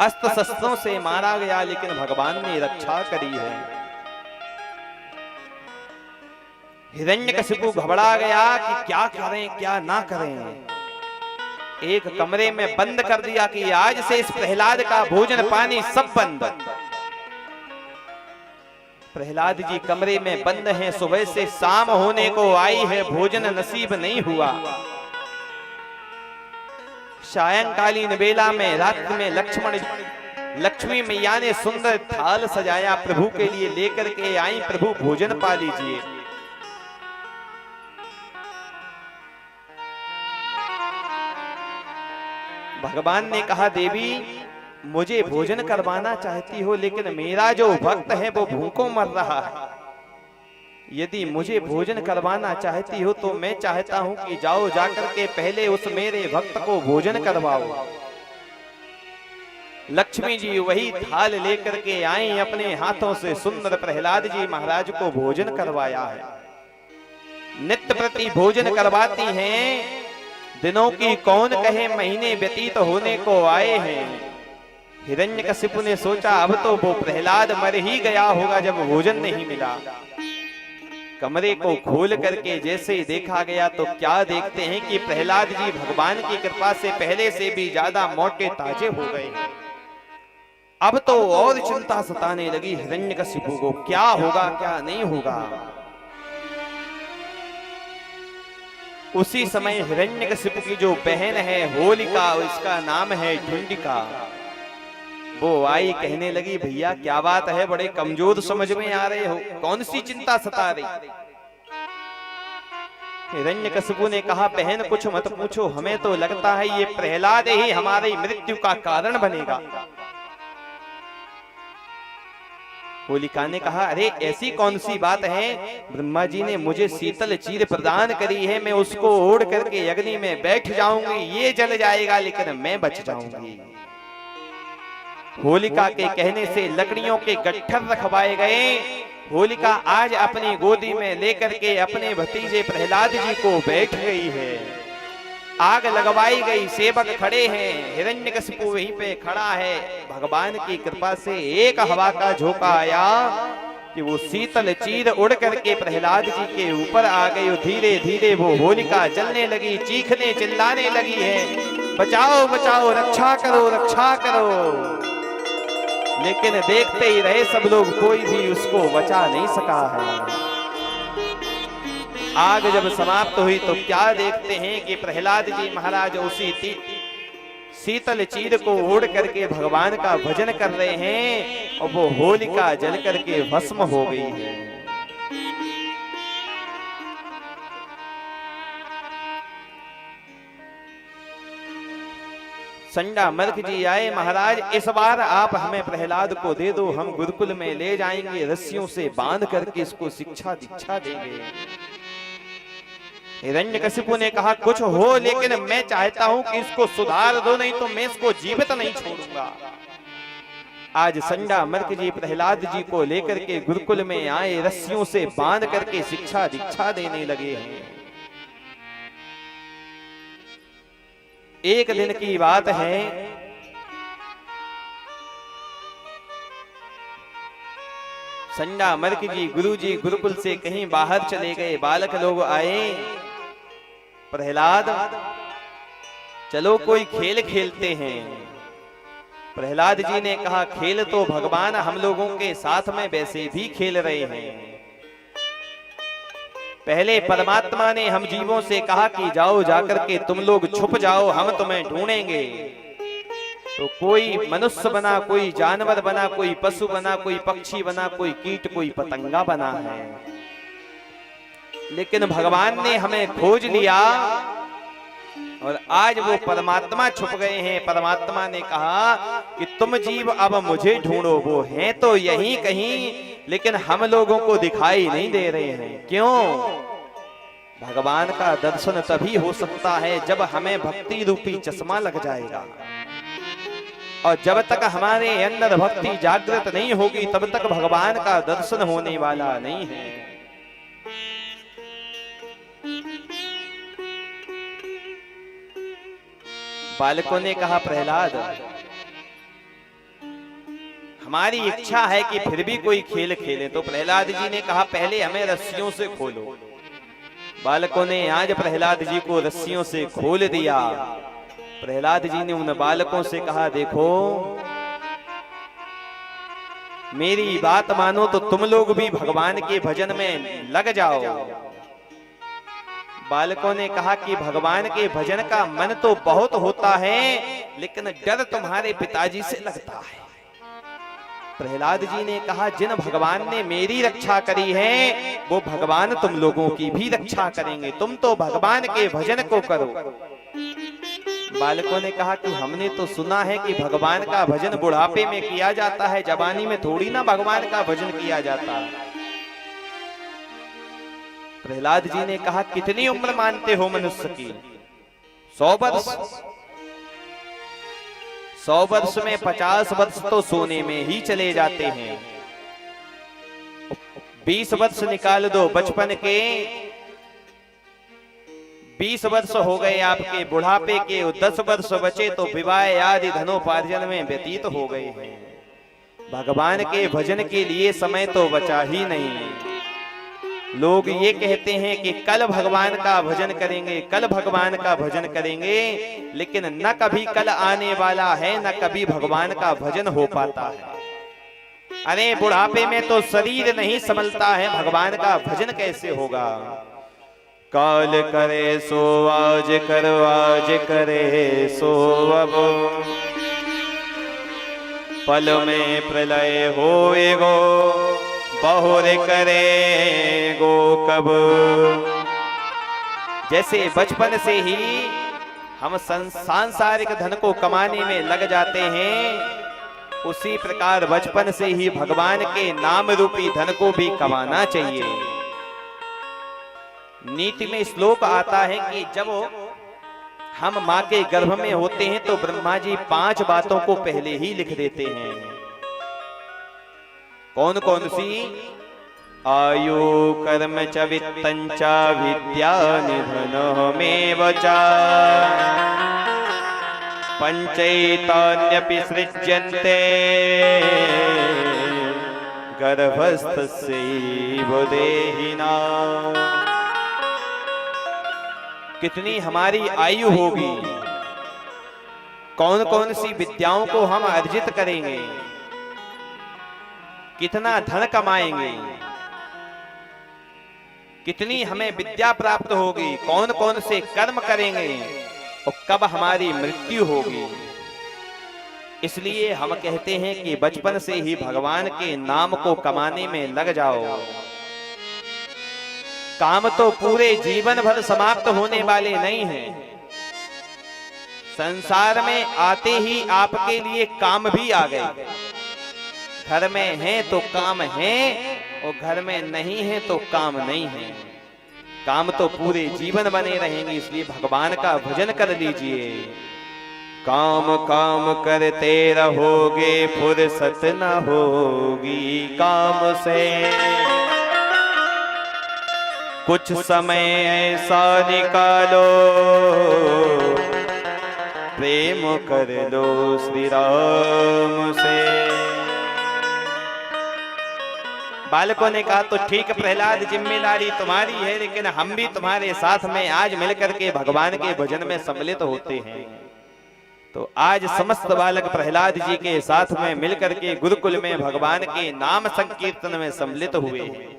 अस्त्र शस्त्रों से मारा गया, लेकिन भगवान ने रक्षा करी है। हिरण्यकशिपु घबरा गया कि क्या करें क्या ना करें। एक कमरे में बंद कर दिया कि आज से इस प्रहलाद का भोजन पानी सब बंद। प्रहलाद जी कमरे में बंद हैं, सुबह से शाम होने को आई है, भोजन नसीब नहीं हुआ। सायंकालीन बेला में रात्रि में लक्ष्मी मैया ने सुंदर थाल सजाया, प्रभु के लिए लेकर के आई, प्रभु भोजन पा लीजिए। भगवान ने कहा, देवी मुझे भोजन करवाना चाहती हो, लेकिन मेरा जो भक्त है वो भूखों मर रहा है। यदि मुझे भोजन करवाना चाहती हो तो मैं चाहता हूं कि जाओ, जाकर के पहले उस मेरे भक्त को भोजन करवाओ। लक्ष्मी जी वही थाल लेकर के आई, अपने हाथों से सुंदर प्रहलाद जी महाराज को भोजन करवाया है। नित्य प्रति भोजन करवाती हैं। दिनों की कौन कहे, महीने व्यतीत होने को आए हैं। हिरण्यकशिपु ने सोचा अब तो वो प्रहलाद मर ही गया होगा जब भोजन नहीं मिला। कमरे को खोल करके जैसे ही देखा गया तो क्या देखते हैं कि प्रहलाद जी भगवान की कृपा से पहले से भी ज्यादा मोटे ताजे हो गए। अब तो और चिंता सताने लगी हिरण्यकशिपु को, क्या होगा क्या नहीं होगा। उसी समय हिरण्यकशिपु की जो बहन है होलिका, इसका नाम है ढुंडिका, वो आई, कहने लगी भैया क्या बात है, बड़े कमजोर समझ में आ रहे हो, कौन सी चिंता सता रही। हिरण्यकशिपु ने कहा, बहन कुछ मत पूछो, हमें तो लगता है ये प्रहलाद ही हमारी मृत्यु का कारण बनेगा। होलिका ने कहा, अरे ऐसी कौन सी बात है, ब्रह्मा जी ने मुझे शीतल चीर प्रदान करी है, मैं उसको ओढ़ करके अग्नि में बैठ जाऊंगी, ये जल जाएगा लेकिन मैं बच जाऊंगी। होलिका के कहने से लकड़ियों के गट्ठर रखवाए गए। होलिका आज अपनी गोदी में लेकर के अपने भतीजे प्रहलाद जी को बैठ गई है। आग लगवाई गई, सेवक खड़े हैं, हिरण्यकशिपु वहीं पे खड़ा है। भगवान की कृपा से एक हवा का झोंका आया कि वो शीतल चीर उड़ करके प्रहलाद जी के ऊपर आ गई। धीरे धीरे वो होलिका जलने लगी, चीखने चिल्लाने लगी है, बचाओ बचाओ, रक्षा करो रक्षा करो। लेकिन देखते ही रहे सब लोग, कोई भी उसको बचा नहीं सका है। आग जब समाप्त हुई तो क्या देखते हैं कि प्रहलाद जी महाराज उसी शीतल चीर को ओढ़ करके भगवान का भजन कर रहे हैं और वो होलिका जल करके भस्म हो गई है। संडा मर्क जी आए, महाराज इस बार आप हमें प्रहलाद को दे दो, हम गुरुकुल में ले जाएंगे, रस्सियों से बांध करके इसको शिक्षा दीक्षा देंगे। हिरण्यकशिपु ने कहा, कुछ हो लेकिन मैं चाहता हूं कि इसको सुधार दो, नहीं तो मैं इसको जीवित नहीं छोड़ूंगा। आज संडा मर्क जी प्रहलाद जी को लेकर के गुरुकुल में आए, रस्सियों से बांध करके शिक्षा दीक्षा देने लगे हैं। एक दिन की बात है, संडा मर्क जी गुरुजी गुरुकुल से कहीं बाहर चले गए। बालक लोग आए, प्रहलाद चलो कोई खेल खेलते हैं। प्रहलाद जी ने कहा, खेल तो भगवान हम लोगों के साथ में वैसे भी खेल रहे हैं। पहले परमात्मा ने हम जीवों से कहा कि जाओ जाकर के तुम लोग छुप जाओ, हम तुम्हें ढूंढेंगे। तो कोई मनुष्य बना, कोई जानवर बना, कोई पशु बना, कोई पक्षी बना, कोई कीट, कोई पतंगा बना है। लेकिन भगवान ने हमें खोज लिया और आज वो परमात्मा छुप गए हैं। परमात्मा ने कहा कि तुम जीव अब मुझे ढूंढो, वो हैं तो यहीं कहीं, लेकिन हम लोगों को दिखाई नहीं दे रहे हैं। क्यों? भगवान का दर्शन तभी हो सकता है जब हमें भक्ति रूपी चश्मा लग जाएगा। और जब तक हमारे अंदर भक्ति जागृत नहीं होगी तब तक भगवान का दर्शन होने वाला नहीं है। बालकों ने कहा प्रहलाद हमारी इच्छा है कि फिर भी कोई खेल खेले। तो प्रहलाद जी ने कहा पहले हमें रस्सियों से खोलो। बालकों ने आज प्रहलाद जी को रस्सियों से खोल दिया। प्रहलाद जी ने उन बालकों से कहा देखो मेरी बात मानो तो तुम लोग भी भगवान के भजन में लग जाओ। बालकों ने कहा कि भगवान के भजन का मन तो बहुत होता है लेकिन डर तुम्हारे पिताजी से लगता है। प्रहलाद जी ने कहा जिन भगवान ने मेरी रक्षा करी है वो भगवान तुम लोगों की भी रक्षा करेंगे, तुम तो भगवान के भजन को करो। बालकों ने कहा कि हमने तो सुना है कि भगवान का भजन बुढ़ापे में किया जाता है, जवानी में थोड़ी ना भगवान का भजन किया जाता है। प्रहलाद जी ने कहा कितनी उम्र मानते हो मनुष्य की? 100 वर्ष। 100 वर्ष में 50 वर्ष तो सोने में ही चले जाते हैं। 20 वर्ष निकाल दो बचपन के, 20 वर्ष हो गए आपके बुढ़ापे के, 10 वर्ष बचे तो विवाह आदि धनोपार्जन में व्यतीत हो गए हैं। भगवान के भजन के लिए समय तो बचा ही नहीं। लोग ये कहते हैं कि कल भगवान का भजन करेंगे, कल भगवान का भजन करेंगे, लेकिन न कभी कल आने वाला है न कभी भगवान का भजन हो पाता है। अरे बुढ़ापे में तो शरीर नहीं संभलता है, भगवान का भजन कैसे होगा? काल करे सो आज कर, आज करे सो अब, पल में प्रलय होएगो, बहुर करे गो कब। जैसे बचपन से ही हम सांसारिक धन को कमाने में लग जाते हैं, उसी प्रकार बचपन से ही भगवान के नाम रूपी धन को भी कमाना चाहिए। नीति में श्लोक आता है कि जब हम मां के गर्भ में होते हैं तो ब्रह्मा जी 5 बातों को पहले ही लिख देते हैं। कौन कौन सी? आयु कर्म च वित्तं च विद्या निधनमेव च, पंचैतान्यपि सृज्यन्ते गर्भस्थस्यैव देहिनाम्। कितनी हमारी आयु होगी, कौन कौन सी विद्याओं को हम अर्जित करेंगे, कितना धन कमाएंगे, कितनी हमें विद्या प्राप्त होगी, कौन कौन से कर्म करेंगे और कब हमारी मृत्यु होगी। इसलिए हम कहते हैं कि बचपन से ही भगवान के नाम को कमाने में लग जाओ। काम तो पूरे जीवन भर समाप्त होने वाले नहीं हैं। संसार में आते ही आपके लिए काम भी आ गए। घर में है तो काम है और घर में नहीं है तो काम नहीं है। काम तो पूरे जीवन बने रहेंगे, इसलिए भगवान का भजन कर लीजिए। काम काम करते रहोगे फुर्सत न होगी काम से, कुछ समय ऐसा निकालो प्रेम कर लो श्री राम से। बालकों ने कहा तो ठीक प्रहलाद, जिम्मेदारी तुम्हारी है, लेकिन हम भी तुम्हारे साथ में आज मिलकर के भगवान के भजन में सम्मिलित होते हैं। तो आज समस्त बालक प्रहलाद जी के साथ में मिलकर के गुरुकुल में भगवान के नाम संकीर्तन में सम्मिलित हुए हैं।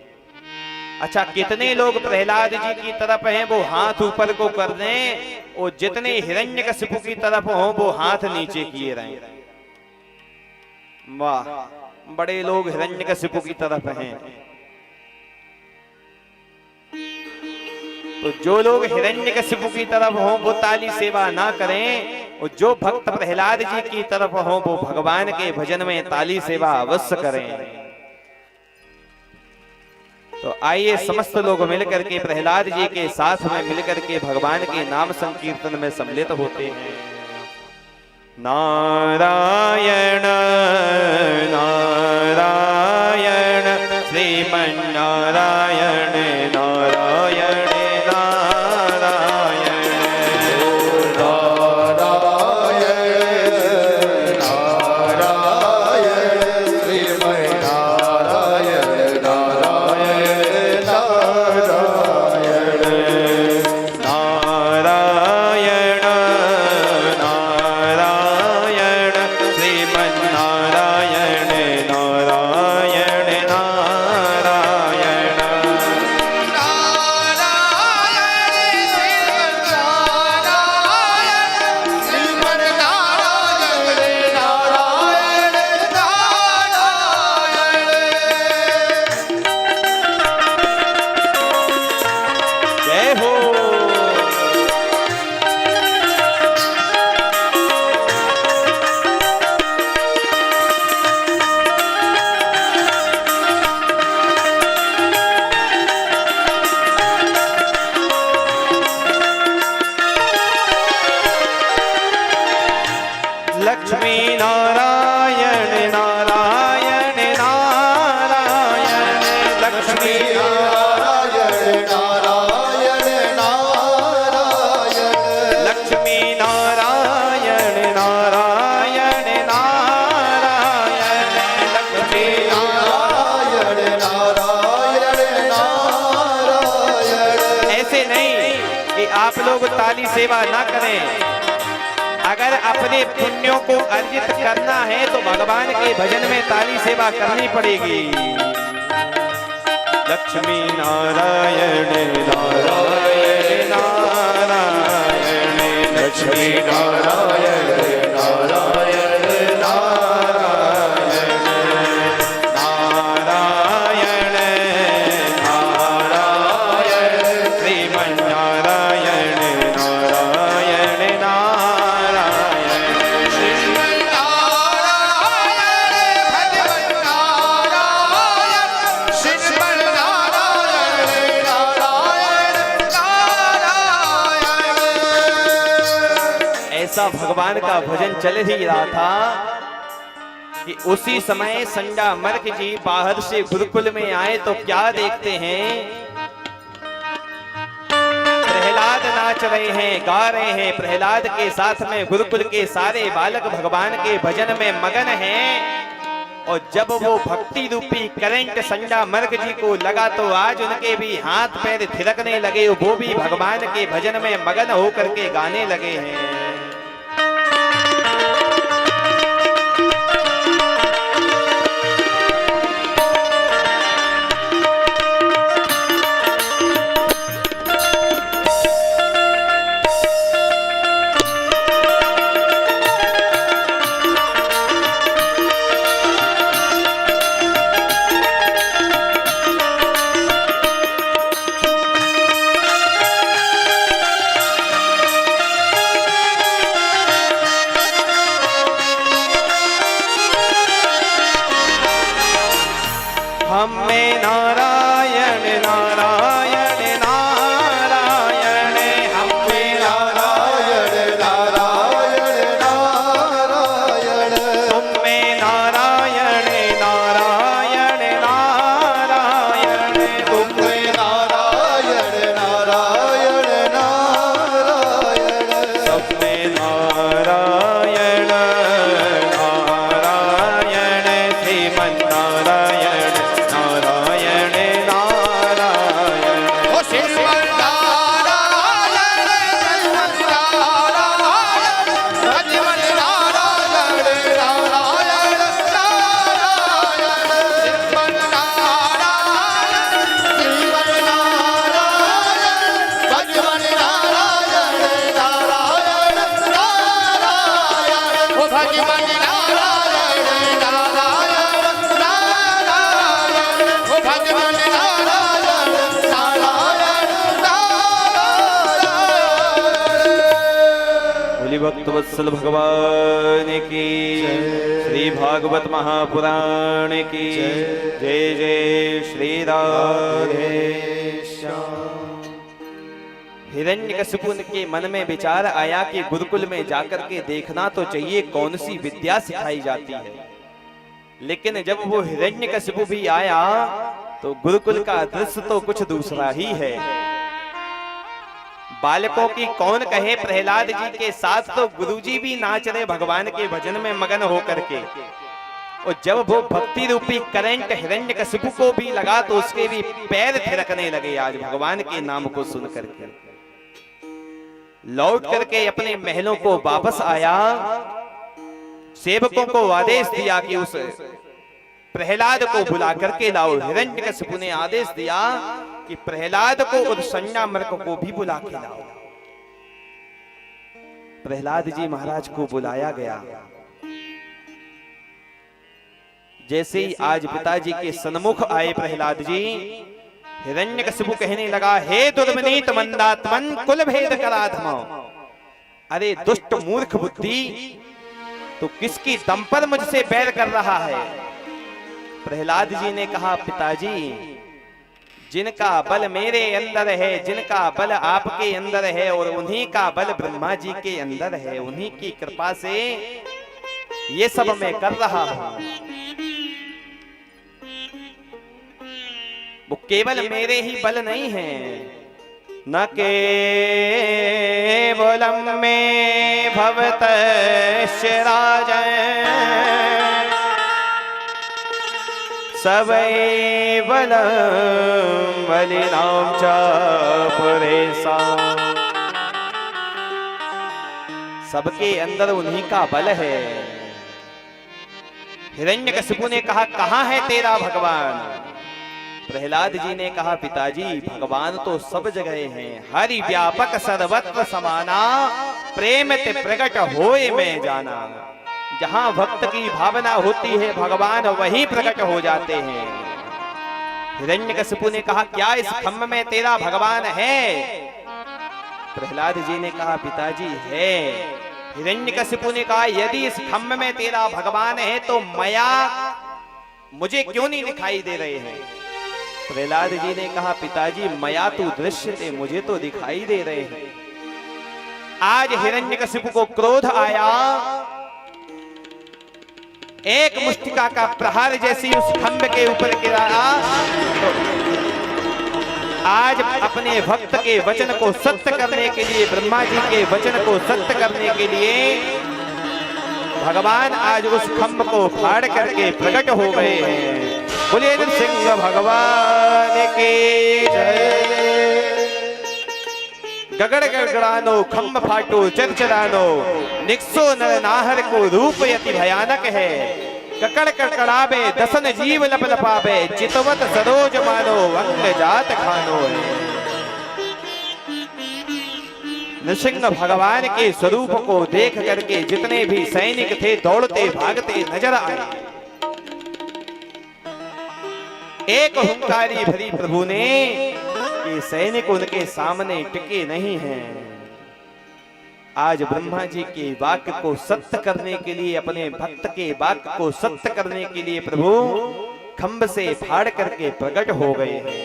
अच्छा, कितने लोग प्रहलाद जी की तरफ हैं वो हाथ ऊपर को कर दें, और जितने हिरण्यकशिपु की तरफ हो वो हाथ नीचे किए रहें। वाह, बड़े लोग हिरण्यकशिपु की तरफ हैं। तो जो लोग हिरण्यकशिपु की तरफ हो वो ताली सेवा ना करें, और जो भक्त प्रहलाद जी की तरफ हो वो भगवान के भजन में ताली सेवा अवश्य करें। तो आइए समस्त लोग मिलकर के प्रहलाद जी के साथ में मिलकर के भगवान के नाम संकीर्तन में सम्मिलित होते हैं। नारायण नारायण श्रीमन्नारायण नारायण नारायण नारायण नारायण श्रीमन्नारायण नारायण नारायण नारायण नारायण श्रीमन्नारायण नारायण नारायण जय हो। लक्ष्मी नारायण नारायण नारायण लक्ष्मी नारायण नारायण नारायण लक्ष्मी नारायण नारायण नारायण लक्ष्मी नारायण नारायण नारायण। ऐसे नहीं कि आप लोग ताली सेवा ना करें। अगर अपने पुण्यों को अर्जित करना है तो भगवान के भजन में ताली सेवा करनी पड़ेगी। लक्ष्मी नारायण नारायण नारायण लक्ष्मी नारायण नारायण नारायण नारायण नारायण श्रीमन्नारायण नारायण नारायण ऐसा भगवान का भजन चल ही रहा था कि उसी समय संडा मर्क जी बाहर से गुरुकुल में आए तो क्या देखते हैं, प्रहलाद नाच रहे हैं, गा रहे हैं। प्रहलाद के साथ में गुरुकुल के सारे बालक भगवान के भजन में मगन हैं। और जब वो भक्ति रूपी करंट संडा मर्क जी को लगा तो आज उनके भी हाथ पैर थिरकने लगे। वो भी भगवान के भजन में मगन होकर के गाने लगे हैं। हमें नारायण नारायण नारायण हमें नारायण नारायण नारायण तुम्हें नारायण नारायण नारायण तुम्हें नारायण नारायण नारायण सबमें नारायण नारायण श्रीमन्नारायण नारायण नारायण ओ बोली भक्त वत्सल भगवान की, श्री भागवत महापुराण की जय जय श्री राधे श्याम। हिरण्यकशिपु के मन में विचार आया कि गुरुकुल में जाकर के देखना तो चाहिए कौन सी विद्या सिखाई जाती है। लेकिन जब वो हिरण्यकशिपु भी आया तो गुरुकुल का दृश्य तो कुछ दूसरा ही है। बालकों की कौन कहे, प्रहलाद जी के साथ तो गुरुजी भी नाच रहे भगवान के भजन में मगन होकर के। और जब वो भक्ति रूपी करंट हिरण्यकशिपु को भी लगा तो उसके भी पैर थिरकने लगे आज भगवान के नाम को सुन करके। लौट करके अपने महलों को वापस आया, सेवकों को आदेश दिया कि उस प्रहलाद को बुला करके लाओ। हिरण्यकशिपु ने आदेश दिया कि प्रहलाद को और संज्ञामर्क को भी बुला के लाओ। प्रहलाद जी महाराज को बुलाया गया। जैसे ही आज पिताजी के सन्मुख आए प्रहलाद जी, हिरण्यकशिपु कहने लगा, हे दुर्विनीत मंदात्मन कुल भेद कराधम। अरे दुष्ट मूर्ख बुद्धि, तो किसकी दम पर मुझसे बैर कर रहा है? प्रहलाद जी ने कहा, पिताजी जिनका बल मेरे अंदर है, जिनका बल आपके अंदर है और उन्हीं का बल ब्रह्मा जी के अंदर है, उन्हीं की कृपा से ये सब मैं कर रहा हूं। वो केवल मेरे ही बल नहीं है, न केवलम में भवतस्य राजन् सवै बलं बलिनां च पुरेषाम्। सबके अंदर उन्हीं का बल है। हिरण्यकशिपु ने कहा, कहाँ है तेरा भगवान? प्रहलाद जी ने कहा, पिताजी भगवान तो सब जगह हैं, हरि व्यापक सर्वत्र समाना, प्रेम ते प्रकट होए में जाना। जहां भक्त की भावना होती है भगवान वहीं प्रकट हो जाते हैं। हिरण्यकशिपु ने कहा, क्या इस खम्भ में तेरा भगवान है? प्रहलाद जी ने कहा, पिताजी है। हिरण्यकशिपु ने कहा, यदि इस खम्भ में तेरा भगवान है तो माया मुझे क्यों नहीं दिखाई दे रहे हैं? प्रहलाद जी ने कहा, पिताजी माया तो दृश्य थे, मुझे तो दिखाई दे रहे हैं। आज हिरण्यकशिपु को क्रोध आया, एक मुष्टिका का प्रहार जैसी उस खंभ के ऊपर गिरा तो आज अपने भक्त के वचन को सत्य करने के लिए, ब्रह्मा जी के वचन को सत्य करने के लिए भगवान आज उस खंभ को फाड़ करके प्रकट हो गए हैं। बोलिए नरसिंह भगवान की जय। गगड़ गड़गड़ानो खंभ फाटो चरचरानो, निक्सो नर नाहर को रूप यति भयानक है। ककड़ कड़कड़ावे दसन जीव लप लपावे, चितवत सरोज मानो अंग जात खानो है। नृसिंह भगवान के स्वरूप को देख करके जितने भी सैनिक थे दौड़ते भागते नजर आए। एक हुंकारी भरी प्रभु ने कि सैनिक उनके सामने टिके नहीं हैं। आज ब्रह्मा जी के वाक्य को सत्य करने के लिए, अपने भक्त के वाक्य को सत्य करने के लिए प्रभु खंभ से फाड़ करके प्रकट हो गए हैं।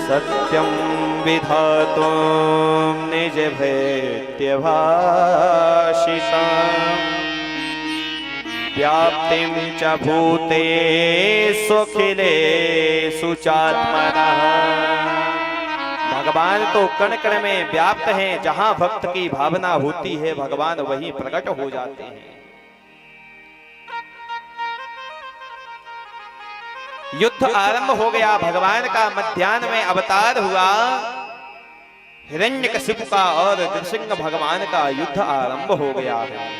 सत्यम विधातुम निज भृत्य भाषितम् व्याप्तिं च भूतेषु अखिलेषु चात्मनः। भगवान तो कण कण में व्याप्त हैं, जहां भक्त की भावना होती है भगवान वहीं प्रकट हो जाते हैं। युद्ध आरंभ हो गया, भगवान का मध्याह्न में अवतार हुआ। हिरण्यकशिपु का और नृसिंह भगवान का युद्ध आरंभ हो गया है।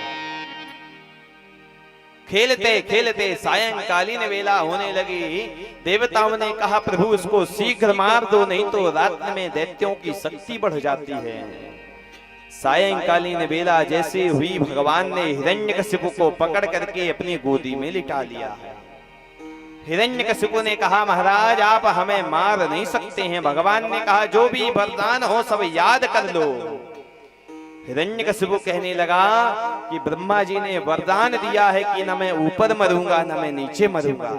खेलते खेलते सायंकालीन वेला होने लगी। देवताओं ने कहा, प्रभु इसको शीघ्र मार दो, नहीं तो रात में दैत्यों की शक्ति बढ़ जाती है। सायंकालीन वेला जैसे हुई, भगवान ने हिरण्यकशिपु को पकड़ करके अपनी गोदी में लिटा लिया। हिरण्यकशिपु ने कहा, महाराज आप हमें मार नहीं सकते हैं। भगवान ने कहा, जो भी वरदान हो सब याद कर लो। हिरण्यकशिपु कहने लगा कि ब्रह्मा जी ने वरदान दिया है कि न मैं ऊपर मरूंगा न मैं नीचे मरूंगा,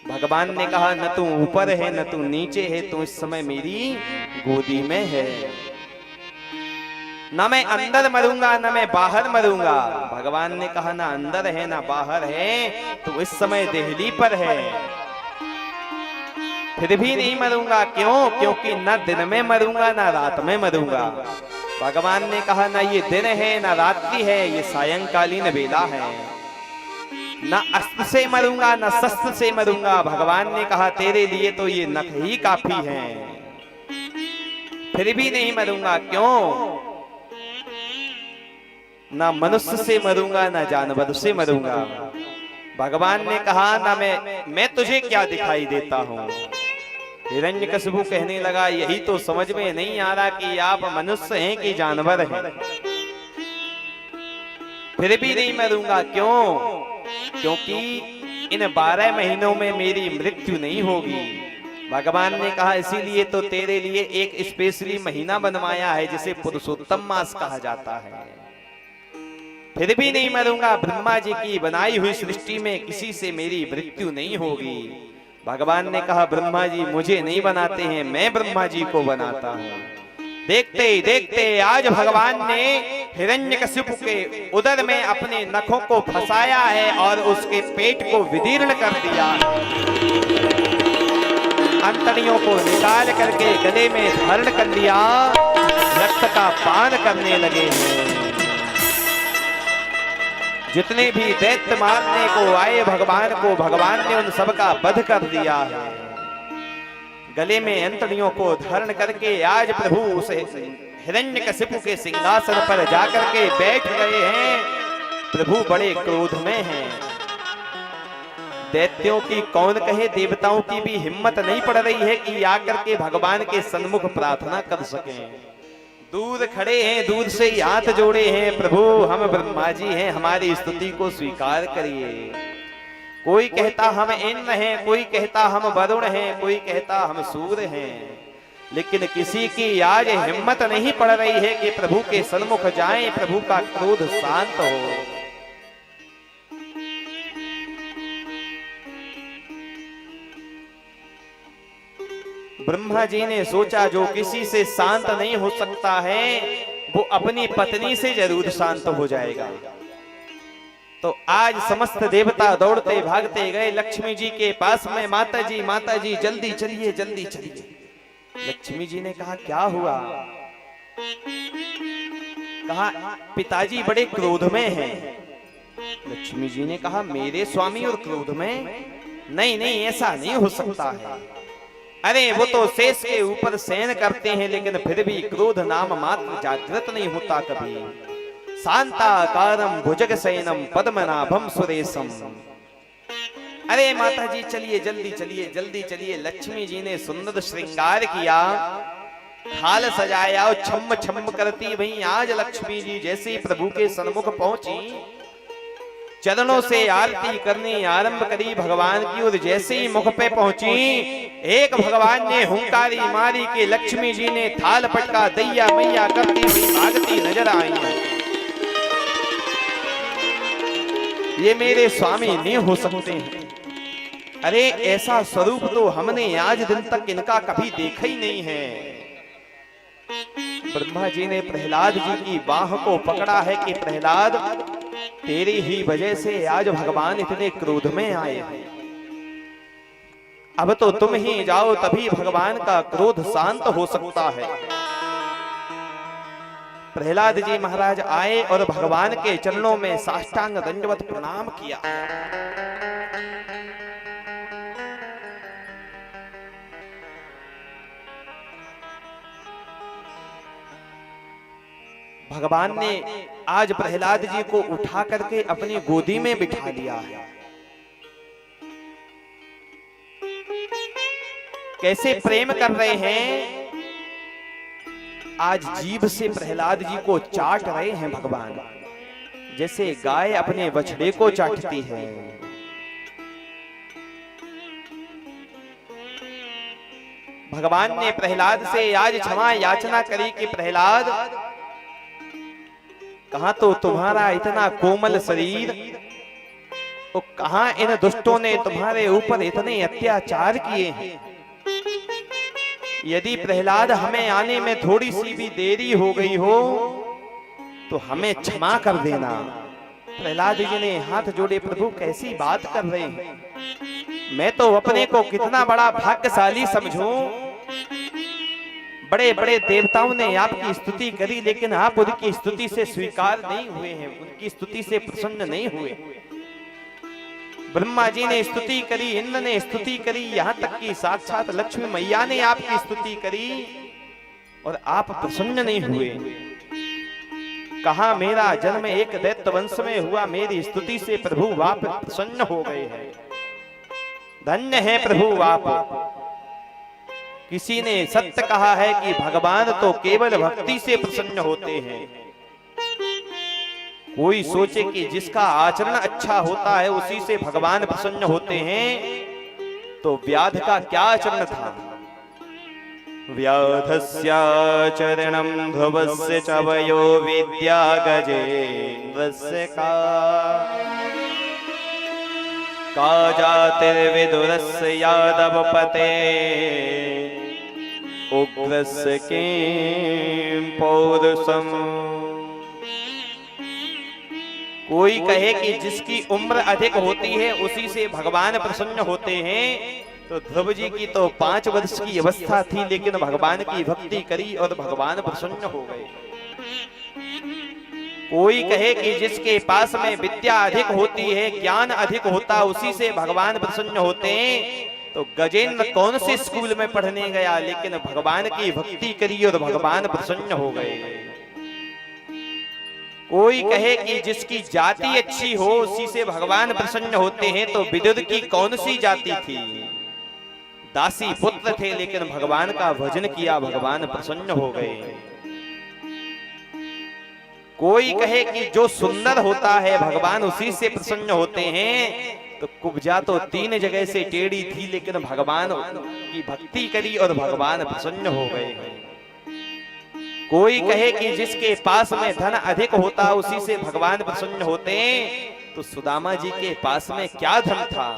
भगवान ने कहा न तू ऊपर है न तू नीचे है, तू इस समय मेरी गोदी में है। न मैं अंदर मरूंगा न मैं बाहर मरूंगा। भगवान ने कहा ना अंदर है ना बाहर है, तू इस समय देहली पर है। फिर भी नहीं मरूंगा, क्यों? क्योंकि न दिन में मरूंगा ना रात में मरूंगा। भगवान ने कहा ना ये दिन है ना रात्रि है, ये सायंकालीन बेला है। ना अस्त्र से मरूंगा ना शस्त्र से मरूंगा। भगवान ने कहा तेरे लिए तो ये नख ही काफी है। फिर भी नहीं मरूंगा, क्यों? ना मनुष्य से मरूंगा ना जानवर से मरूंगा। भगवान ने कहा ना मैं तुझे क्या दिखाई देता हूं। हिरण्यकशिपु कहने लगा यही तो समझ में नहीं आ रहा कि आप मनुष्य हैं कि जानवर हैं। फिर भी नहीं मरूंगा, क्यों? क्योंकि इन 12 महीनों में मेरी मृत्यु नहीं होगी। भगवान ने कहा इसीलिए तो तेरे लिए एक स्पेशली महीना बनवाया है जिसे पुरुषोत्तम मास कहा जाता है। फिर भी नहीं मरूंगा, ब्रह्मा जी की बनाई हुई सृष्टि में किसी से मेरी मृत्यु नहीं होगी। भगवान ने कहा ब्रह्मा जी मुझे नहीं बनाते हैं, मैं ब्रह्मा जी को बनाता हूं। देखते ही देखते आज भगवान ने हिरण्यकशिपु के उदर में अपने नखों को फंसाया है और उसके पेट को विदीर्ण कर दिया। अंतड़ियों को निकाल करके गले में धारण कर लिया, रक्त का पान करने लगे हैं। जितने भी दैत्य मारने को आए भगवान ने उन सबका वध कर दिया है। गले में अंतड़ियों को धारण करके आज प्रभु उसे हिरण्यकशिपु के सिंहासन पर जाकर के बैठ गए हैं। प्रभु बड़े क्रोध में हैं। दैत्यों की कौन कहे, देवताओं की भी हिम्मत नहीं पड़ रही है कि आकर के भगवान के सन्मुख प्रार्थना कर सकें। दूर खड़े हैं, दूर से हाथ जोड़े हैं, प्रभु हम ब्रह्मा जी हैं, हमारी स्तुति को स्वीकार करिए। कोई कहता हम इंद्र हैं, कोई कहता हम वरुण हैं, कोई कहता हम सूर्य हैं, लेकिन किसी की आज हिम्मत नहीं पड़ रही है कि प्रभु के सन्मुख जाएं, प्रभु का क्रोध शांत हो। ब्रह्मा जी ने सोचा जो किसी से शांत नहीं हो सकता है वो अपनी पत्नी से जरूर शांत हो जाएगा। तो आज समस्त देवता दौड़ते भागते गए लक्ष्मी जी के पास में। माता जी जल्दी चलिए जल्दी चलिए। लक्ष्मी जी ने कहा क्या हुआ? कहा पिताजी बड़े क्रोध में हैं। लक्ष्मी जी ने कहा मेरे स्वामी और क्रोध में? नहीं ऐसा नहीं हो सकता है। अरे वो तो शेष के ऊपर शयन करते हैं लेकिन फिर भी क्रोध नाम मात्र जागृत नहीं होता कभी। शांताकारम भुजग शयनम पद्मनाभम सुरेशम। अरे माता जी चलिए जल्दी चलिए। लक्ष्मी जी ने सुंदर श्रृंगार किया, थाल सजाया और छम छम करती वहीं आज लक्ष्मी जी जैसे ही प्रभु के सन्मुख पहुंची, चरणों से आरती करने आरंभ करी भगवान की और जैसे ही मुख पे पहुंची एक भगवान ने हुंकारी मारी कि लक्ष्मी जी ने थाल पटका दैया मैया करती हुई भागती नजर आई है। ये मेरे स्वामी नहीं हो सकते हैं। अरे ऐसा स्वरूप तो हमने आज दिन तक इनका कभी देखा ही नहीं है। ब्रह्मा जी ने प्रहलाद जी की बाह को पकड़ा है कि प्रहलाद तेरी ही वजह से आज भगवान इतने क्रोध में आए हैं। अब तो तुम ही जाओ तभी भगवान का क्रोध शांत हो सकता है। प्रहलाद जी महाराज आए और भगवान के चरणों में साष्टांग दंडवत प्रणाम किया। भगवान ने आज प्रहलाद जी को उठा करके अपनी गोदी में बिठा लिया है। कैसे प्रेम कर रहे हैं, आज जीभ से प्रहलाद जी को चाट रहे हैं भगवान, जैसे गाय अपने बछड़े को चाटती है। भगवान ने प्रहलाद से आज क्षमा याचना करी कि प्रहलाद कहा तो तुम्हारा इतना कोमल शरीर वो कहां इन दुष्टों ने तुम्हारे ऊपर इतने अत्याचार किए हैं। यदि प्रहलाद हमें आने में थोड़ी सी भी देरी हो गई हो तो हमें क्षमा कर देना। प्रहलाद जी ने हाथ जोड़े, प्रभु कैसी बात कर रहे हैं, मैं तो अपने को कितना बड़ा भाग्यशाली समझूं। बड़े बड़े देवताओं ने आपकी स्तुति करी, लेकिन आप उनकी स्तुति से स्वीकार नहीं हुए हैं, उनकी स्तुति से प्रसन्न नहीं हुए। ब्रह्मा जी ने स्तुति करी, इंद्र ने स्तुति करी, यहाँ तक कि साक्षात लक्ष्मी मैया ने आपकी स्तुति करी और आप प्रसन्न नहीं हुए। कहा मेरा जन्म एक दैत्य वंश में हुआ, मेरी स्तुति से प्रभु आप प्रसन्न हो गए हैं। धन्य है प्रभु आप। किसी ने सत्य कहा है कि भगवान तो केवल भक्ति से प्रसन्न होते हैं। कोई सोचे कि जिसका आचरण अच्छा होता है उसी से भगवान प्रसन्न होते हैं, तो व्याध का क्या आचरण था। व्याधस्याचरणं ध्रुवस्य च वयो विद्या गजेन्द्रस्य का जातिर्विदुरस्य यादवपते उग्रस्य किं पौरुषम्। कोई कहे कि जिसकी उम्र अधिक होती है उसी से भगवान प्रसन्न होते हैं, तो ध्रुव जी की तो 5 वर्ष की अवस्था थी, लेकिन भगवान की भक्ति करी और भगवान प्रसन्न हो गए। कोई कहे कि जिसके पास में विद्या अधिक होती है, ज्ञान अधिक होता, उसी से भगवान प्रसन्न होते हैं, तो गजेंद्र कौन से स्कूल में पढ़ने गया, लेकिन भगवान की भक्ति करी और भगवान प्रसन्न हो गए। कोई कहे कि जिसकी जाति अच्छी हो उसी से भगवान प्रसन्न होते हैं, तो विदुर की कौन सी जाति थी, दासी पुत्र थे, लेकिन भगवान का भजन किया, भगवान प्रसन्न हो गए। कोई कहे कि जो सुंदर होता है भगवान उसी से प्रसन्न होते हैं, तो कुब्जा तो 3 जगह से टेढ़ी थी, लेकिन भगवान की भक्ति करी और भगवान प्रसन्न हो गए। कोई कहे कि जिसके पास में धन अधिक होता उसी से भगवान प्रसन्न होते, तो सुदामा जी के पास में क्या धन था।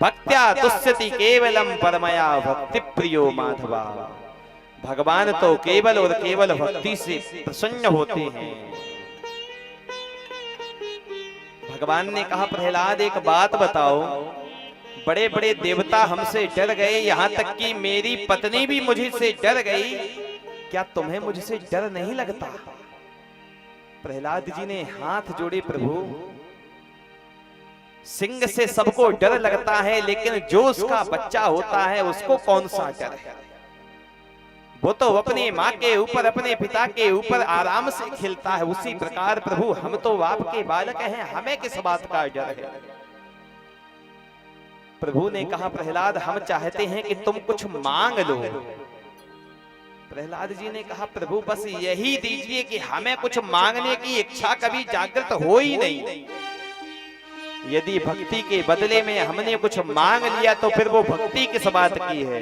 भक्त्या तुष्यति केवलम परमया भक्ति प्रियो माधवा। भगवान तो केवल और केवल भक्ति से प्रसन्न होते हैं। भगवान ने कहा प्रहलाद एक बात बताओ, बड़े बड़े देवता हमसे डर गए, यहाँ तक कि मेरी पत्नी भी मुझसे डर गई, क्या तुम्हें मुझसे डर नहीं लगता। प्रहलाद जी ने हाथ जोड़े, प्रभु सिंह से सबको डर लगता है, लेकिन जो उसका बच्चा होता है उसको कौन सा डर है। वो तो अपनी माँ के ऊपर, अपने पिता के ऊपर आराम से खेलता है। उसी प्रकार प्रभु हम तो आपके बालक हैं, हमें किस बात का डर है। प्रभु ने कहा प्रहलाद हम चाहते हैं कि तुम कुछ मांग लो। प्रहलाद जी ने कहा प्रभु बस यही दीजिए कि हमें कुछ मांगने की इच्छा कभी जागृत हो ही नहीं। यदि भक्ति के बदले में हमने कुछ मांग लिया तो फिर वो भक्ति किस बात की है।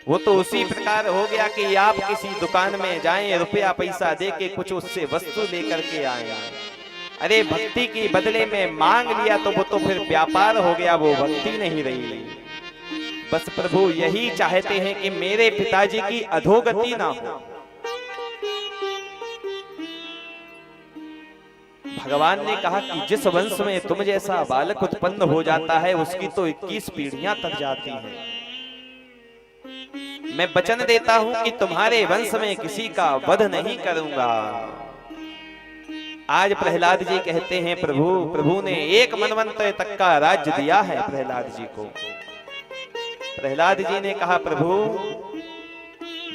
वो तो उसी प्रकार हो गया कि आप किसी दुकान में जाएं, रुपया पैसा दे के कुछ उससे वस्तु लेकर के आए। अरे भक्ति के बदले में मांग लिया तो वो तो फिर व्यापार हो गया, वो भक्ति नहीं रही। बस प्रभु यही चाहते हैं कि मेरे पिताजी की अधोगति ना हो। भगवान ने कहा कि जिस वंश में तुम जैसा बालक उत्पन्न हो जाता है उसकी तो 21 पीढ़ियां तक जाती हैं। मैं वचन देता हूं कि तुम्हारे वंश में किसी का वध नहीं करूंगा। आज प्रहलाद जी कहते हैं प्रभु ने 1 मनवंतर तक का राज्य दिया है प्रहलाद जी को। प्रहलाद जी ने कहा प्रभु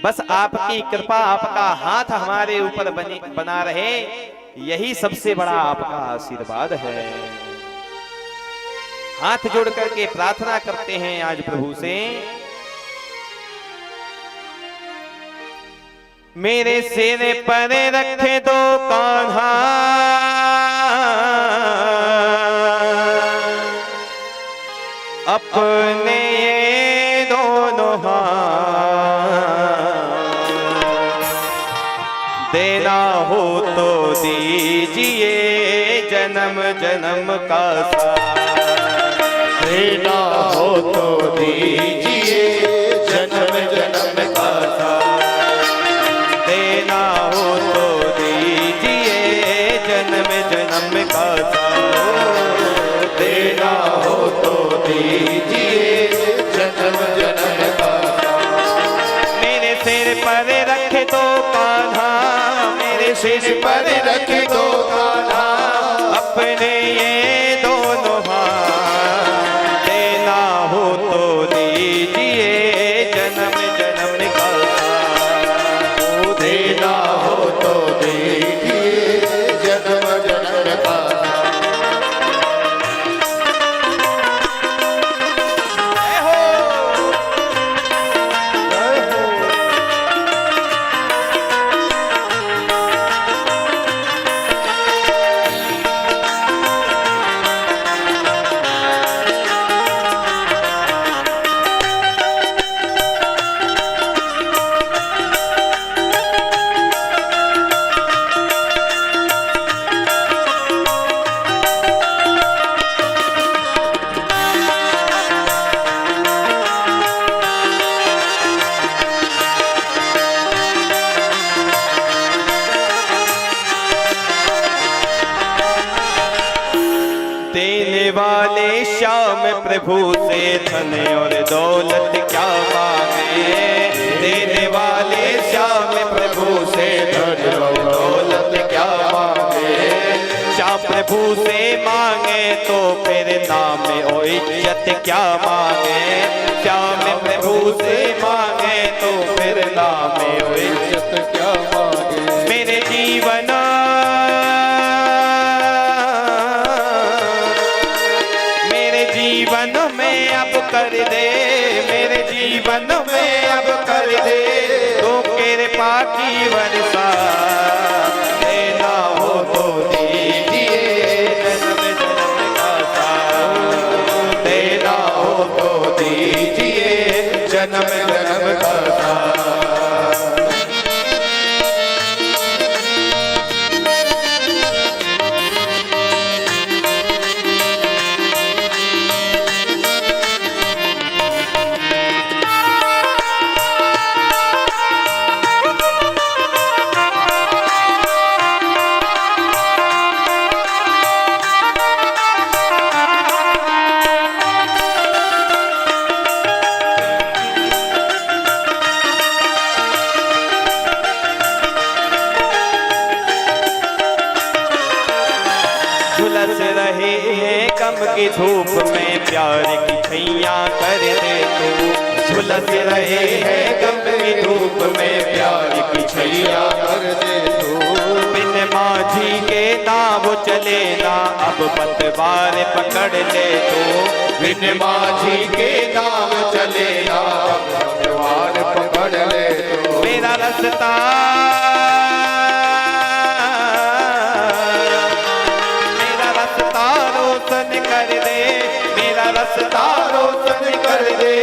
बस आपकी कृपा, आपका हाथ हमारे ऊपर बना रहे, यही सबसे बड़ा आपका आशीर्वाद है। हाथ जोड़ करके प्रार्थना करते हैं आज प्रभु से। मेरे सिर पर रखे दो कान्हा, अपने ये दोनों हाथ, देना हो तो दीजिए जन्म जन्म का साथ। देना हो तो दीजिए जन्म जन्म का साथ। देना हो तो दीजिए जन्म जन्म का साथ। देना हो तो दीजिए जन्म जन्म का साथ। मेरे सिर पर रख दो कान्हा, मेरे सिर पर रख दो कान्हा, अपने ये दोनों हाथ। देना हो तो दीजिए जन्म जन्म का साथ। देना हो तो दीजिए जन्म जन्म का साथ। जय हो। जय हो। देने वाले श्याम प्रभु से धन और दौलत क्या मांगे। देने वाले श्याम प्रभु से धन और दौलत क्या मांगे। श्याम प्रभु से मांगे तो फिर नाम और इज्जत क्या मांगे। श्याम प्रभु से मांगे तो फिर नाम और इज्जत क्या मांगे। मेरे जीवन जीवन में अब कर दे, मेरे जीवन में अब कर दे तो कृपा की वर्षा। देना हो तो दीजिए जन्म जन्म का साथ। देना हो तो दीजिए जन्म जन्म का साथ। झुलस रहे हैं कम की धूप में प्यार की छैया कर दे तू। झुलस रहे हैं कम की धूप में प्यार की छैया कर दे तू। बिन माझी के नाव चले ना अब पतवार पकड़ ले तू। बिन माझी के नाम चले ना पतवार पकड़ ले तो। मेरा रास्ता रोशन कर दे, मेरा रास्ता रोशन कर दे।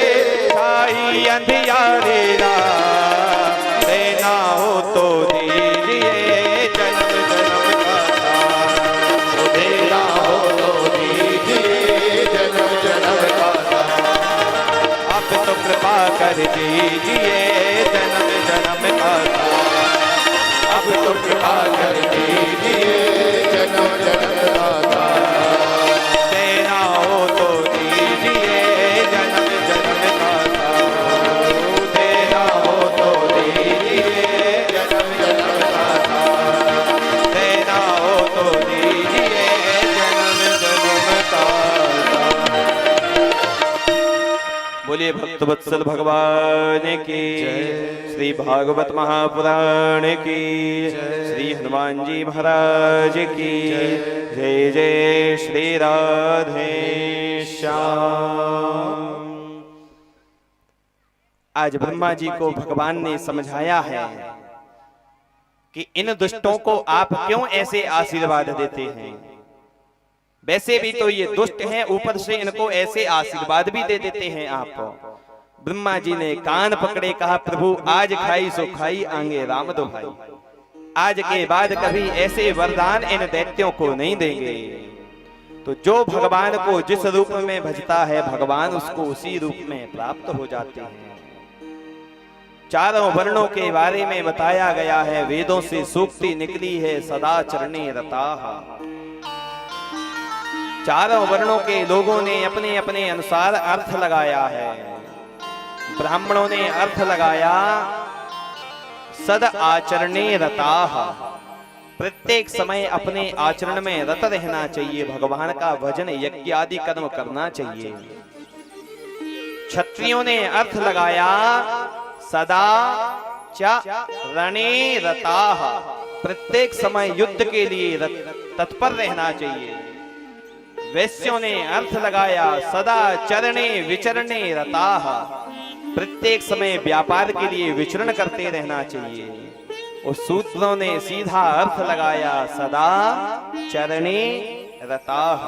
छाई अंधियारे रात। देना हो तो दीजिए जन्म जन्म का साथ। देना हो तो दीजिए जन्म जन्म का साथ। अब तो कृपा कर दीजिए जन्म जन्म का साथ। अब तो कृपा कर दीजिए जन्म जन्म का साथ। देना हो तो दीजिए जन्म जन्म का साथ। देना हो तो दीजिए जन्म जन्म का साथ। देना हो तो दीजिए जन्म जन्म का साथ। बोलिए भक्त वत्सल भगवान की, श्री भागवत महापुराण की, श्री हनुमान जी महाराज की जय। जय श्री राधे श्याम। आज ब्रह्मा जी को भगवान ने समझाया है कि इन दुष्टों को आप क्यों ऐसे आशीर्वाद देते हैं। वैसे भी तो ये दुष्ट हैं, ऊपर से इनको ऐसे आशीर्वाद भी दे देते हैं आप। ब्रह्मा जी ने कान पकड़े, कहा प्रभु आज खाई सो खाई, आंगे राम दो भाई। आज के बाद कभी ऐसे वरदान इन दैत्यों को नहीं देंगे। तो जो भगवान को जिस रूप में भजता है भगवान उसको उसी रूप में प्राप्त हो जाते हैं। चारों वर्णों के बारे में बताया गया है, वेदों से सूक्ति निकली है सदा चरणे रताः। चारों वर्णों के लोगों ने अपने अपने अनुसार अर्थ लगाया है। ब्राह्मणों ने अर्थ लगाया सद आचरणे रताः, प्रत्येक समय अपने आचरण में रत रहना चाहिए, भगवान का भजन यज्ञ आदि कर्म करना चाहिए। क्षत्रियों ने अर्थ लगाया सदा च रणे रताः, प्रत्येक समय युद्ध के लिए तत्पर रहना चाहिए। वैश्यों ने अर्थ लगाया सदा चरणे विचरणे रताः, प्रत्येक समय व्यापार के लिए विचरण करते रहना चाहिए। और शूद्रों ने सीधा अर्थ लगाया सदा चरणे रताः,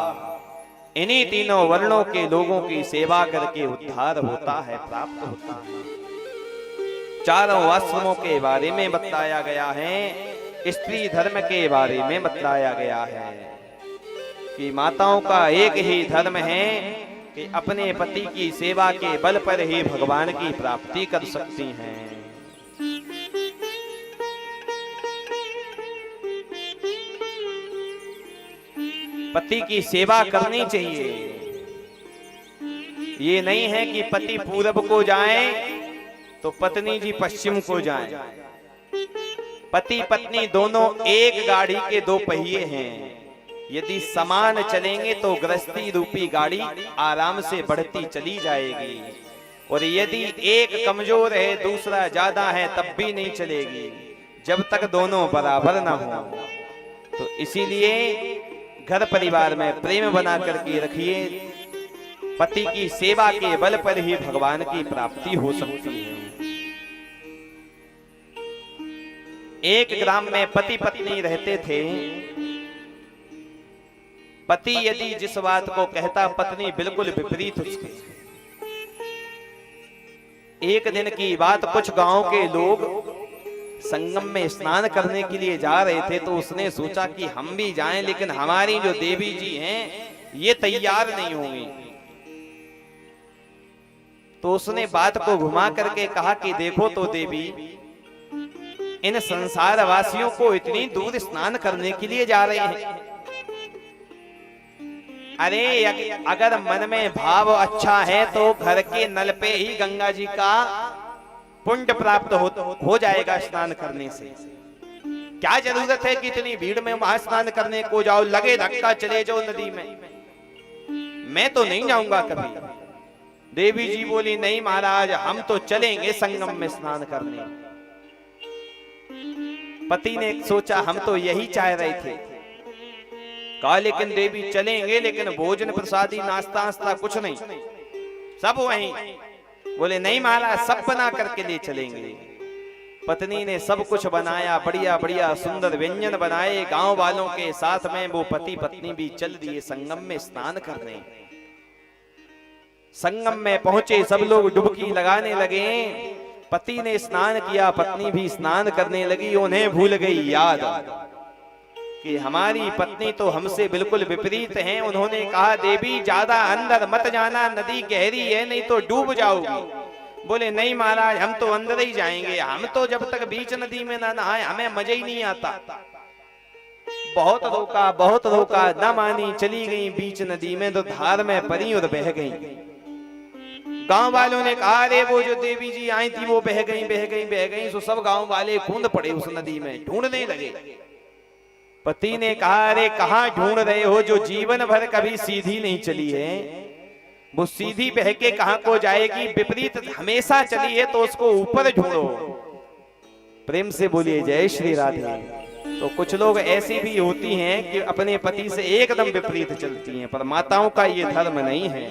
इन्हीं तीनों वर्णों के लोगों की सेवा करके उद्धार होता है, प्राप्त होता है। चारों आश्रमों के बारे में बताया गया है, स्त्री धर्म के बारे में बताया गया है कि माताओं का एक ही धर्म है कि अपने पति की सेवा के बल पर ही भगवान की प्राप्ति कर सकती हैं। पति की सेवा करनी चाहिए। ये नहीं है कि पति पूरब को जाए तो पत्नी जी पश्चिम को जाए। पति पत्नी दोनों एक गाड़ी के दो पहिए हैं। यदि समान चलेंगे तो गृहस्थी रूपी गाड़ी आराम से बढ़ती चली जाएगी, और यदि एक कमजोर है दूसरा ज्यादा है तब भी नहीं चलेगी, जब तक दोनों बराबर ना हो। तो इसीलिए घर परिवार में प्रेम बना करके रखिए। पति की सेवा के बल पर ही भगवान की प्राप्ति हो सकती है। एक ग्राम में पति पत्नी रहते थे। पति यदि जिस बात को कहता पत्नी बिल्कुल विपरीत उसके। एक दिन की बात, कुछ गांव के लोग संगम में स्नान करने के लिए जा रहे थे, तो उसने सोचा कि हम भी जाएं, लेकिन हमारी जो देवी जी हैं ये तैयार नहीं होंगी। तो उसने बात को घुमा करके कहा कि देखो तो देवी, इन संसार वासियों को इतनी दूर स्नान करने के लिए जा रहे हैं। अरे अगर मन में भाव अच्छा है तो घर के नल पे ही गंगा जी का पुण्य प्राप्त हो जाएगा स्नान करने से। क्या जरूरत है कि इतनी भीड़ में वहां स्नान करने को जाओ, लगे धक्का चले जाओ नदी में। मैं तो नहीं जाऊंगा कभी। देवी जी बोली नहीं महाराज, हम तो चलेंगे संगम में स्नान करने। पति ने सोचा हम तो यही चाह रहे थे। कहा लेकिन देवी चलेंगे, लेकिन भोजन प्रसादी नाश्ता वास्ता कुछ नहीं, सब वहीं। बोले नहीं महाराज, सब बना करके ले चलेंगे। पत्नी ने सब कुछ बनाया, बढ़िया बढ़िया सुंदर व्यंजन बनाए। गांव वालों के साथ में वो पति पत्नी भी चल दिए संगम में स्नान करने। संगम में पहुंचे, सब लोग डुबकी लगाने लगे। पति ने स्नान किया, पत्नी भी स्नान करने लगी। उन्हें भूल गई याद कि हमारी पत्नी तो हमसे बिल्कुल विपरीत हैं। उन्होंने कहा देवी ज्यादा अंदर मत जाना, नदी गहरी है नहीं तो डूब जाओगी। बोले नहीं महाराज, हम तो अंदर ही जाएंगे। हम तो जब तक बीच नदी में ना नहाए हमें मजा ही नहीं आता। बहुत रोका, न मानी, चली गई बीच नदी में, तो धार में पड़ी और बह गई। गांव वालों ने कहा अरे वो जो देवी जी आई थी वो बह गई। तो सब गांव वाले कूद पड़े उस नदी में, ढूंढने लगे। पति ने कहा अरे कहाँ ढूंढ रहे हो, जो जीवन भर कभी सीधी नहीं चली है वो सीधी बह के कहाँ को जाएगी, विपरीत हमेशा चली है तो उसको ऊपर ढूंढो। प्रेम से बोलिए जय श्री राधे। तो कुछ लोग ऐसी भी होती हैं कि अपने पति से एकदम विपरीत चलती हैं, पर माताओं का ये धर्म नहीं है।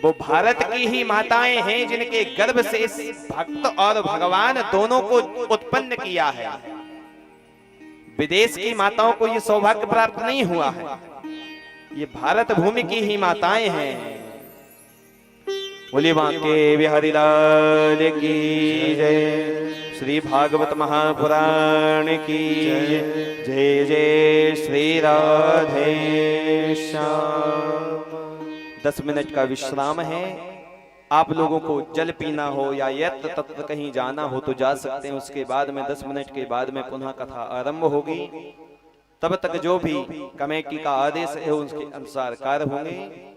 वो भारत की ही माताएं हैं जिनके गर्भ से भक्त और भगवान दोनों को उत्पन्न किया है। विदेश की माताओं को ये सौभाग्य प्राप्त नहीं हुआ है। ये भारत भूमि की ही माताएं हैं। बोलिए बांके बिहारी लाल की जय। श्री भागवत महापुराण की जय। जय जय श्री राधे श्याम। 10 मिनट का विश्राम है। आप लोगों को जल पीना हो या यत्र तत्र कहीं जाना हो तो जा सकते हैं। उसके बाद में 10 मिनट के बाद में पुनः कथा आरंभ होगी। तब तक जो भी कमेटी का आदेश है उसके अनुसार कार्य होंगे।